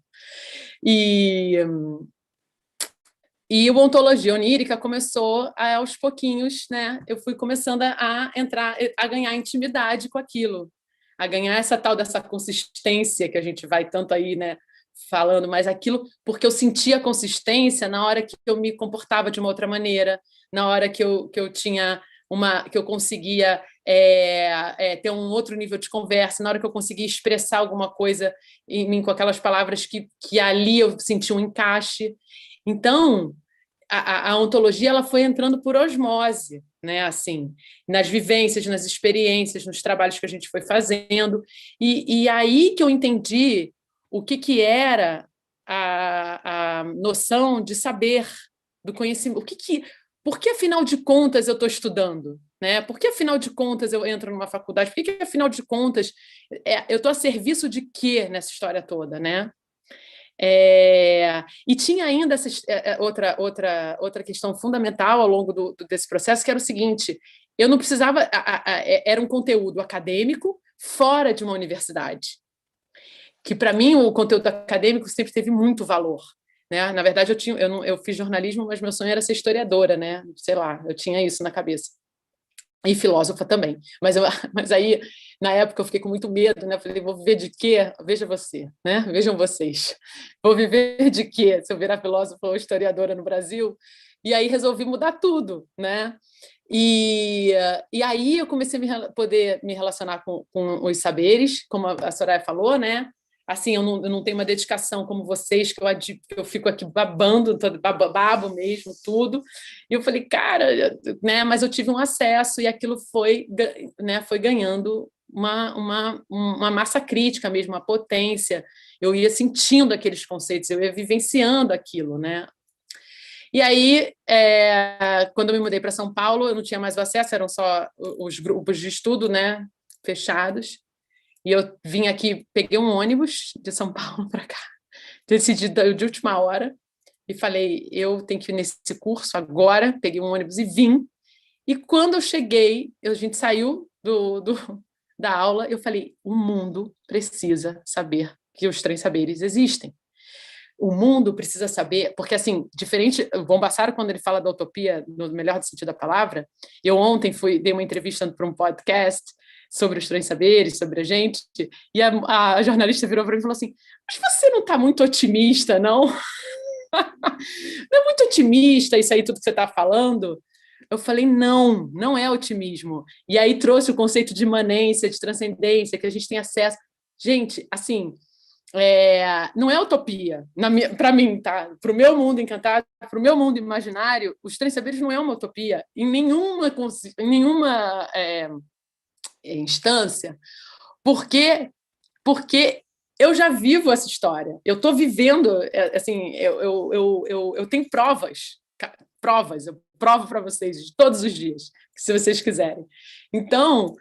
E o Ontologia Onírica começou aos pouquinhos, né? Eu fui começando a entrar, a ganhar intimidade com aquilo, a ganhar essa tal dessa consistência que a gente vai tanto aí, né? Falando, mas aquilo, porque eu sentia consistência na hora que eu me comportava de uma outra maneira, na hora que eu tinha que eu conseguia ter um outro nível de conversa, na hora que eu conseguia expressar alguma coisa em mim com aquelas palavras que ali eu senti um encaixe. Então, a ontologia ela foi entrando por osmose, né? Assim, nas vivências, nas experiências, nos trabalhos que a gente foi fazendo, e aí que eu entendi o que era a noção de saber, do conhecimento. Por que, afinal de contas, eu estou estudando? Né? Por que, afinal de contas, eu entro numa faculdade? Por que, afinal de contas, eu estou a serviço de quê nessa história toda? Né? E tinha ainda outra questão fundamental ao longo desse processo, que era o seguinte: eu não precisava... Era um conteúdo acadêmico fora de uma universidade, que, para mim, o conteúdo acadêmico sempre teve muito valor. Né? Na verdade, eu fiz jornalismo, mas meu sonho era ser historiadora, né? Sei lá, eu tinha isso na cabeça. E filósofa também. Mas aí, na época, eu fiquei com muito medo, né? Falei, vou viver de quê? Veja você, né? Vejam vocês. Vou viver de quê se eu virar filósofa ou historiadora no Brasil? E aí resolvi mudar tudo, né? E aí eu comecei a poder me relacionar com os saberes, como a Soraya falou, né? Assim, eu não tenho uma dedicação como vocês, que eu fico aqui babando, babo mesmo, tudo. E eu falei, cara, né? Mas eu tive um acesso e aquilo foi ganhando uma massa crítica mesmo, uma potência. Eu ia sentindo aqueles conceitos, eu ia vivenciando aquilo, né? E aí, quando eu me mudei para São Paulo, eu não tinha mais o acesso, eram só os grupos de estudo, né, fechados. E eu vim aqui, peguei um ônibus de São Paulo para cá, decidi de última hora, e falei, eu tenho que ir nesse curso agora, peguei um ônibus e vim. E quando eu cheguei, a gente saiu da aula, eu falei, o mundo precisa saber que os três saberes existem. O mundo precisa saber, porque, assim, diferente, o Bombassaro, quando ele fala da utopia, no melhor sentido da palavra, eu ontem dei uma entrevista para um podcast sobre os três saberes, sobre a gente, e a jornalista virou para mim e falou assim, mas você não está muito otimista, não? Não é muito otimista isso aí, tudo que você está falando? Eu falei, não é otimismo. E aí trouxe o conceito de imanência, de transcendência, que a gente tem acesso. Gente, assim, não é utopia, para mim, tá? Para o meu mundo encantado, para o meu mundo imaginário, os três saberes não é uma utopia, em nenhuma instância, porque eu já vivo essa história, eu estou vivendo, assim, eu tenho provas, eu provo para vocês todos os dias, se vocês quiserem. Então,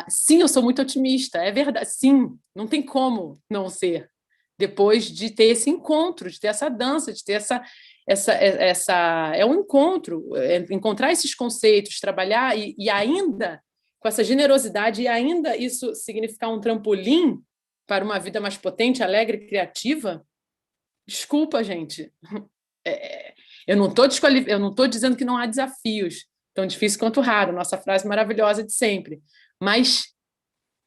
sim, eu sou muito otimista, é verdade, sim, não tem como não ser, depois de ter esse encontro, de ter essa dança, de ter é um encontro, encontrar esses conceitos, trabalhar e ainda com essa generosidade, e ainda isso significar um trampolim para uma vida mais potente, alegre e criativa. Desculpa, gente. Eu não estou dizendo que não há desafios, tão difícil quanto raro, nossa frase maravilhosa de sempre. Mas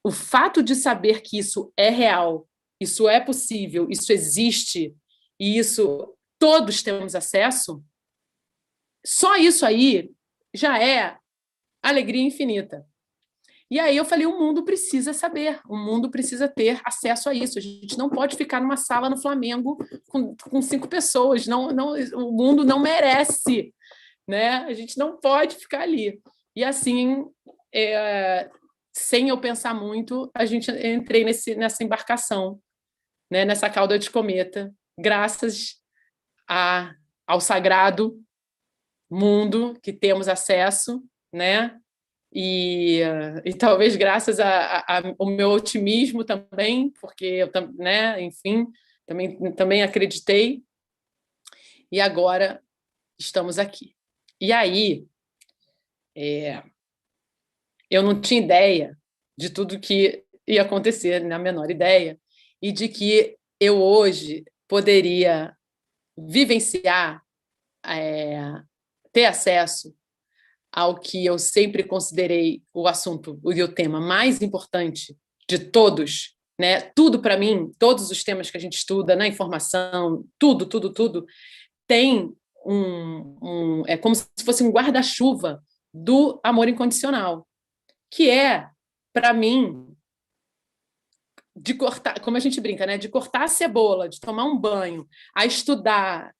o fato de saber que isso é real, isso é possível, isso existe, e isso todos temos acesso, só isso aí já é alegria infinita. E aí eu falei, o mundo precisa saber, o mundo precisa ter acesso a isso. A gente não pode ficar numa sala no Flamengo com 5 pessoas, o mundo não merece, né? A gente não pode ficar ali. E assim, sem eu pensar muito, entrei nessa embarcação, né? Nessa cauda de cometa, graças ao sagrado mundo que temos acesso, né? E talvez graças ao meu otimismo também, porque eu, né, enfim, também acreditei, e agora estamos aqui. E aí, eu não tinha ideia de tudo que ia acontecer, na menor ideia, e de que eu hoje poderia vivenciar, ter acesso ao que eu sempre considerei o assunto e o tema mais importante de todos, né? Tudo para mim, todos os temas que a gente estuda na informação, tudo tem é como se fosse um guarda-chuva do amor incondicional, que é, para mim, de cortar, como a gente brinca, né? De cortar a cebola, de tomar um banho, a estudar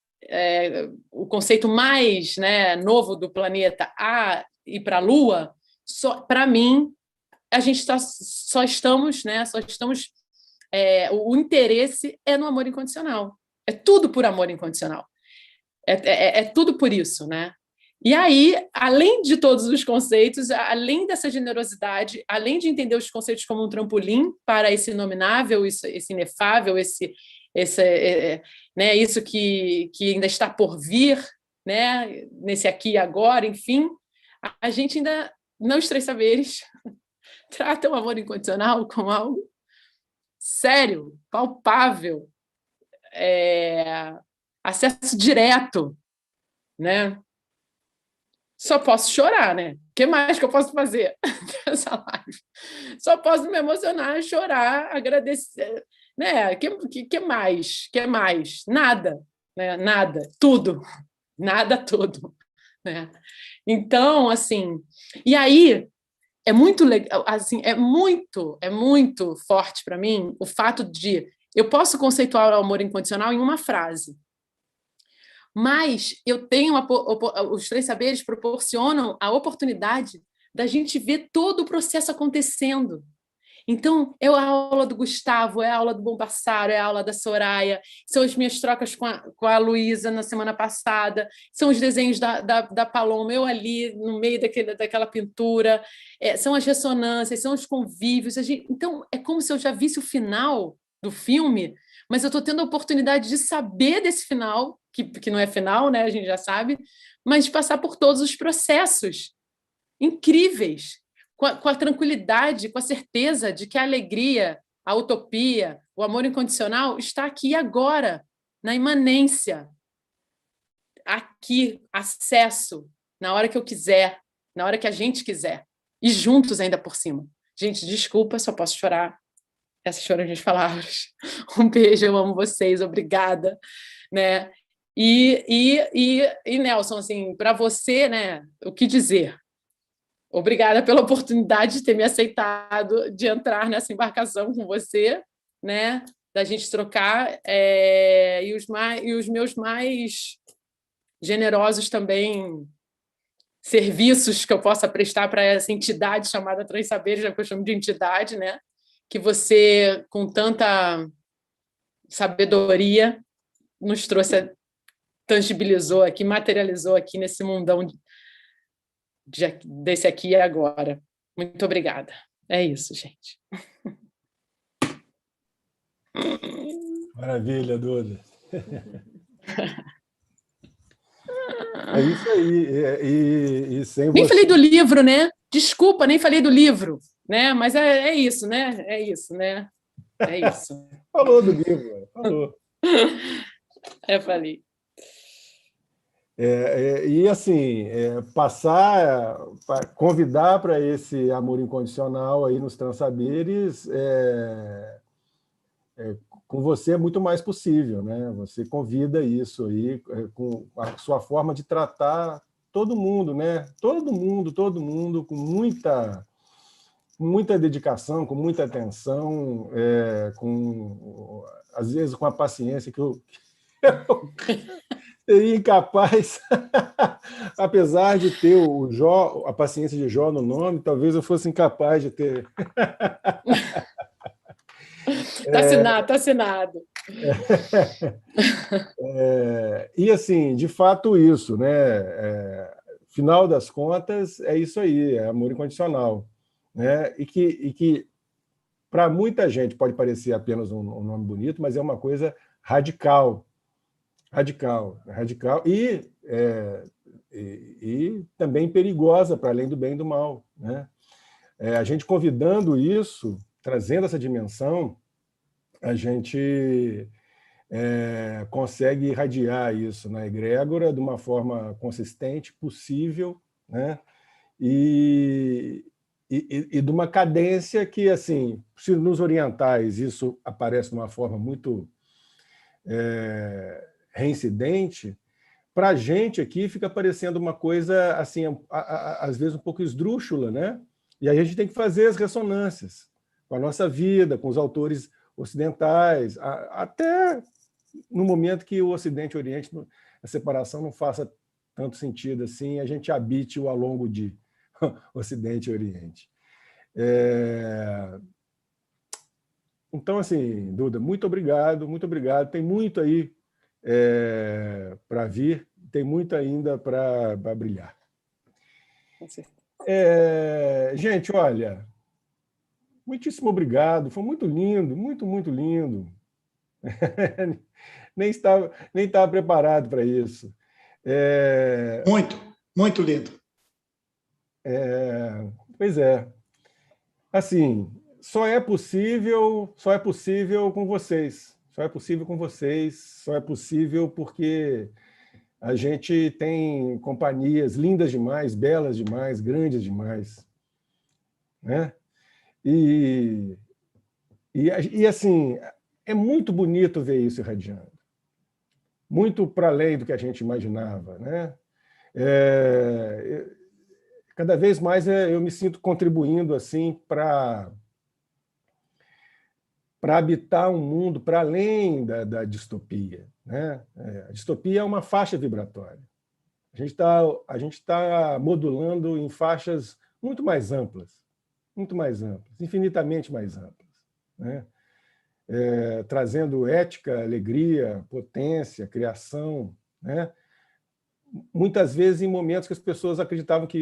o conceito mais, né, novo do planeta, a ir para a Lua, para mim, a gente só estamos o interesse é no amor incondicional. É tudo por amor incondicional. É tudo por isso, né? E aí, além de todos os conceitos, além dessa generosidade, além de entender os conceitos como um trampolim para esse inominável, esse inefável, né, isso que ainda está por vir, né, nesse aqui e agora, enfim, a gente ainda, nos Três Saberes, trata o amor incondicional como algo sério, palpável, acesso direto, né? Só posso chorar, né? O que mais que eu posso fazer nessa live? Só posso me emocionar, chorar, agradecer, né? Que mais? Que mais? Nada, né? Nada, tudo, nada, tudo, né? Então, assim, e aí é muito legal, assim, é muito forte para mim o fato de eu posso conceituar o amor incondicional em uma frase. Mas eu tenho os Três Saberes proporcionam a oportunidade da gente ver todo o processo acontecendo. Então, é a aula do Gustavo, é a aula do Bombassaro, é a aula da Soraya, são as minhas trocas com a Luísa na semana passada, são os desenhos da Paloma, eu ali no meio daquela pintura, são as ressonâncias, são os convívios. Então, é como se eu já visse o final do filme, mas eu estou tendo a oportunidade de saber desse final, que não é final, né? A gente já sabe, mas de passar por todos os processos incríveis, com a tranquilidade, com a certeza de que a alegria, a utopia, o amor incondicional está aqui e agora, na imanência, aqui, acesso, na hora que eu quiser, na hora que a gente quiser, e juntos ainda por cima. Gente, desculpa, só posso chorar. Essas foram as minhas palavras. Um beijo, eu amo vocês, obrigada, né? E Nelson, assim, para você, né, o que dizer? Obrigada pela oportunidade de ter me aceitado, de entrar nessa embarcação com você, né, da gente trocar, e os meus mais generosos também serviços que eu possa prestar para essa entidade chamada Três Saberes, já que eu chamo de entidade, né, que você, com tanta sabedoria, nos trouxe, tangibilizou aqui, materializou aqui nesse mundão desse aqui e agora. Muito obrigada. É isso, gente. Maravilha, Duda. É isso aí. E sem nem você... falei do livro, né? Desculpa, nem falei do livro, né? Mas é isso, né? É isso, né? É isso. Falou do livro, falou. Eu falei. E assim, convidar para esse amor incondicional aí nos Transsaberes, com você é muito mais possível, né? Você convida isso aí com a sua forma de tratar todo mundo, né? Todo mundo com muita dedicação, com muita atenção, às vezes com a paciência que eu seria incapaz, apesar de ter a paciência de Jó no nome, talvez eu fosse incapaz de ter. Está assinado, está assinado. E, assim, de fato, isso, né? Final das contas, é isso aí, é amor incondicional, né? E que para muita gente pode parecer apenas um nome bonito, mas é uma coisa radical e também perigosa, para além do bem e do mal, né? A gente convidando isso, trazendo essa dimensão, a gente consegue irradiar isso na egrégora de uma forma consistente, possível, né? E de uma cadência que, assim, se nos orientais isso aparece de uma forma muito reincidente, para a gente aqui fica parecendo uma coisa, assim, às vezes um pouco esdrúxula, né? E aí a gente tem que fazer as ressonâncias com a nossa vida, com os autores ocidentais, até no momento que o Ocidente e o Oriente, a separação não faça tanto sentido assim, a gente habite-o ao longo de Ocidente e Oriente. Então, assim, Duda, muito obrigado, muito obrigado. Tem muito aí para vir, tem muito ainda para brilhar. Com certeza. Gente, olha, muitíssimo obrigado, foi muito lindo, muito, muito lindo. nem estava preparado para isso. Muito, muito lindo. Pois é. Assim, só é possível com vocês. Só é possível com vocês, só é possível porque a gente tem companhias lindas demais, belas demais, grandes demais, né? E assim, é muito bonito ver isso irradiando. Muito para além do que a gente imaginava, né? Cada vez mais eu me sinto contribuindo assim para habitar um mundo para além da distopia, né? A distopia é uma faixa vibratória. A gente tá modulando em faixas muito mais amplas, infinitamente mais amplas, né? Trazendo ética, alegria, potência, criação, né? Muitas vezes em momentos que as pessoas acreditavam que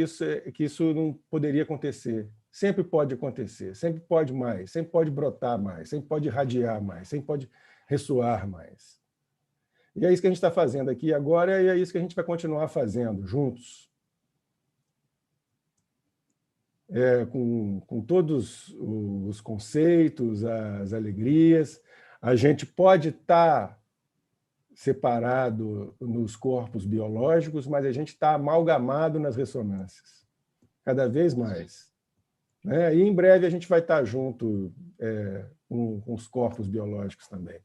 isso não poderia acontecer. Sempre pode acontecer, sempre pode mais, sempre pode brotar mais, sempre pode irradiar mais, sempre pode ressoar mais. E é isso que a gente está fazendo aqui agora e é isso que a gente vai continuar fazendo juntos. Com todos os conceitos, as alegrias. A gente pode estar separado nos corpos biológicos, mas a gente está amalgamado nas ressonâncias, cada vez mais. Né? E em breve a gente vai estar junto com os corpos biológicos também.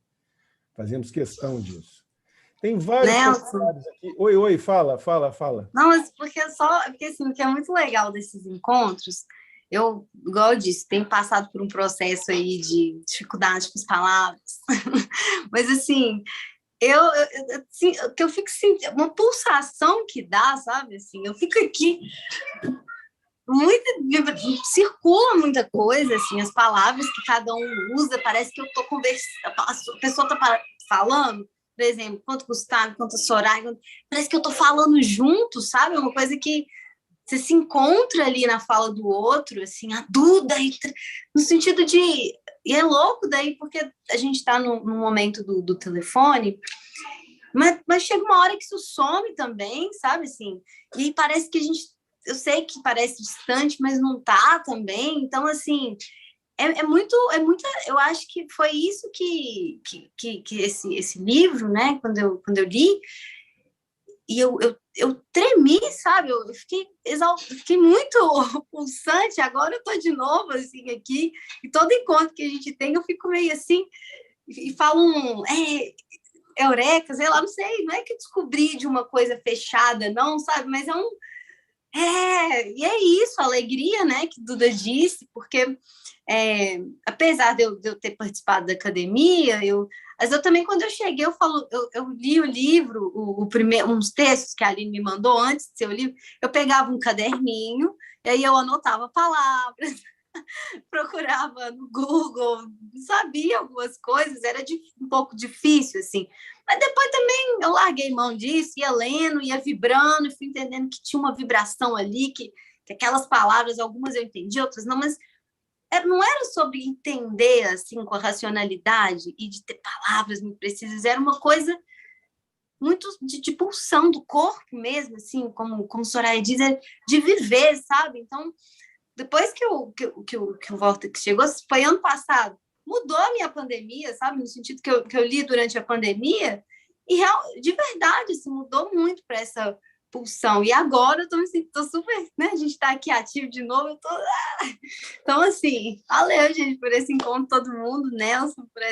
Fazemos questão disso. Tem vários comentários aqui. Oi, fala. Não, mas porque assim, o que é muito legal desses encontros, igual eu disse, tenho passado por um processo aí de dificuldade com as palavras, mas assim, assim, que eu fico sentindo uma pulsação que dá, sabe? Assim, eu fico aqui circula muita coisa, assim, as palavras que cada um usa, parece que eu estou conversando, a pessoa está falando, por exemplo, quanto Gustavo, quanto Soraya, parece que eu estou falando junto, sabe? É uma coisa que você se encontra ali na fala do outro, assim, a Duda, no sentido de... E é louco daí, porque a gente está no momento do telefone, mas chega uma hora que isso some também, sabe? Assim, e parece que a gente... Eu sei que parece distante, mas não tá também. Então, assim, eu acho que foi isso que esse livro, né? Quando eu li, e eu tremi, sabe? Eu fiquei fiquei muito pulsante. Agora eu tô de novo, assim, aqui. E todo encontro que a gente tem, eu fico meio assim, e falo eureka, sei lá, não sei. Não é que eu descobri de uma coisa fechada, não, sabe? Mas e é isso, a alegria, né, que Duda disse, porque apesar de eu ter participado da academia, mas eu também, quando eu cheguei, eu li o livro, uns textos que a Aline me mandou antes de ser o livro, eu pegava um caderninho, e aí eu anotava palavras, procurava no Google, sabia algumas coisas, era um pouco difícil, assim. Mas depois também eu larguei mão disso, ia lendo, ia vibrando, fui entendendo que tinha uma vibração ali, que aquelas palavras, algumas eu entendi, outras não, mas não era sobre entender assim com a racionalidade e de ter palavras muito precisas, era uma coisa muito de pulsão do corpo mesmo, assim, como Soraya diz, de viver, sabe? Então, depois que o Vortex chegou, foi ano passado, mudou a minha pandemia, sabe? No sentido que eu li durante a pandemia, e de verdade, assim, mudou muito para essa pulsão. E agora eu tô super, né? A gente está aqui ativo de novo, Então, assim, valeu, gente, por esse encontro, todo mundo, Nelson, por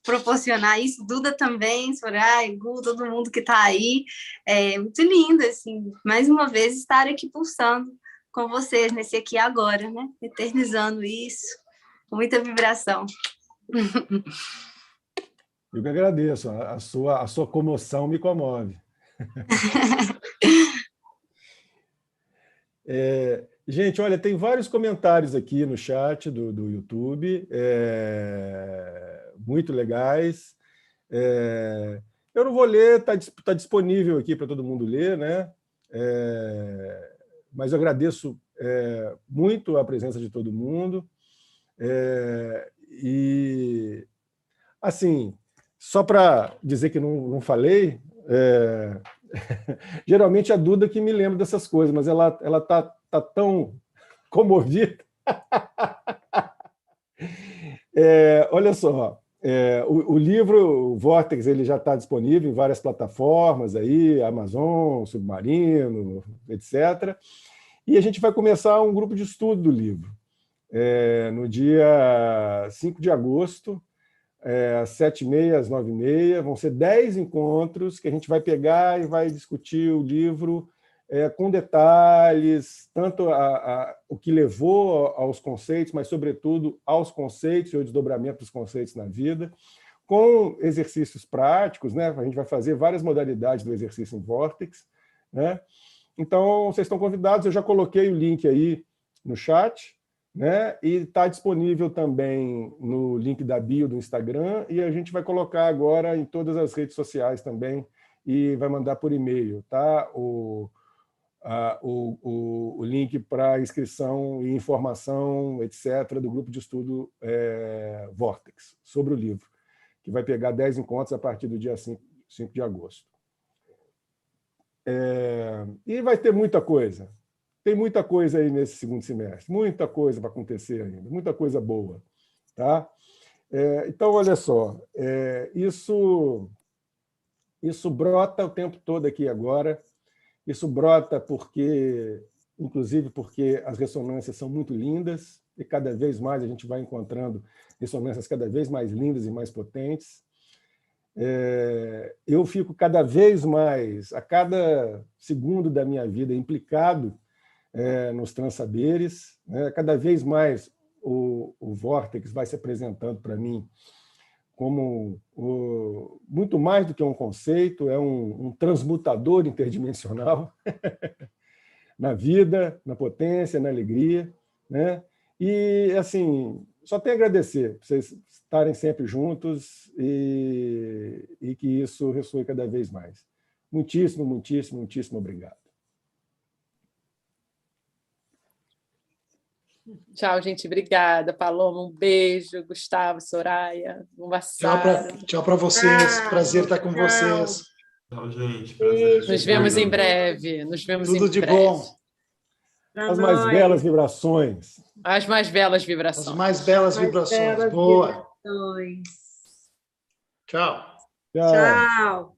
proporcionar isso, Duda também, Soraya, Gu, todo mundo que está aí. É muito lindo, assim, mais uma vez estar aqui pulsando com vocês nesse aqui agora, né? Eternizando isso, com muita vibração. Eu que agradeço, a sua comoção me comove. Gente, olha, tem vários comentários aqui no chat do YouTube, muito legais. Eu não vou ler, está disponível aqui para todo mundo ler, né? Mas eu agradeço muito a presença de todo mundo. E, assim, só para dizer que não falei, geralmente a Duda que me lembra dessas coisas, mas ela está tão comovida. Olha só, o livro o Vórtex ele já está disponível em várias plataformas, aí, Amazon, Submarino, etc. E a gente vai começar um grupo de estudo do livro. No dia 5 de agosto, às 7h30, às 9h30, vão ser 10 encontros que a gente vai pegar e vai discutir o livro com detalhes, tanto o que levou aos conceitos, mas, sobretudo, aos conceitos e ao desdobramento dos conceitos na vida, com exercícios práticos, né? A gente vai fazer várias modalidades do exercício em Vórtex, né? Então, vocês estão convidados, eu já coloquei o link aí no chat, né? E está disponível também no link da bio do Instagram, e a gente vai colocar agora em todas as redes sociais também, e vai mandar por e-mail, tá? O link para inscrição e informação, etc., do grupo de estudo Vórtex, sobre o livro, que vai pegar 10 encontros a partir do dia 5 de agosto. E vai ter muita coisa. Tem muita coisa aí nesse segundo semestre, muita coisa para acontecer ainda, muita coisa boa. Tá? Então, olha só, isso brota o tempo todo aqui agora. Isso brota inclusive porque as ressonâncias são muito lindas e cada vez mais a gente vai encontrando ressonâncias cada vez mais lindas e mais potentes. Eu fico cada vez mais, a cada segundo da minha vida, implicado nos transsaberes, né? Cada vez mais o Vórtex vai se apresentando para mim como muito mais do que um conceito, é um transmutador interdimensional na vida, na potência, na alegria, né? E, assim, só tenho a agradecer por vocês estarem sempre juntos e que isso ressoe cada vez mais. Muitíssimo, muitíssimo, muitíssimo obrigado. Tchau, gente. Obrigada. Paloma, um beijo. Gustavo, Soraya, tchau para vocês. Prazer estar com vocês. Tchau, gente. Prazer. Nos vemos em breve. Tudo de bom. As mais belas vibrações. As mais belas vibrações. As mais belas vibrações. Boa. Tchau. Tchau.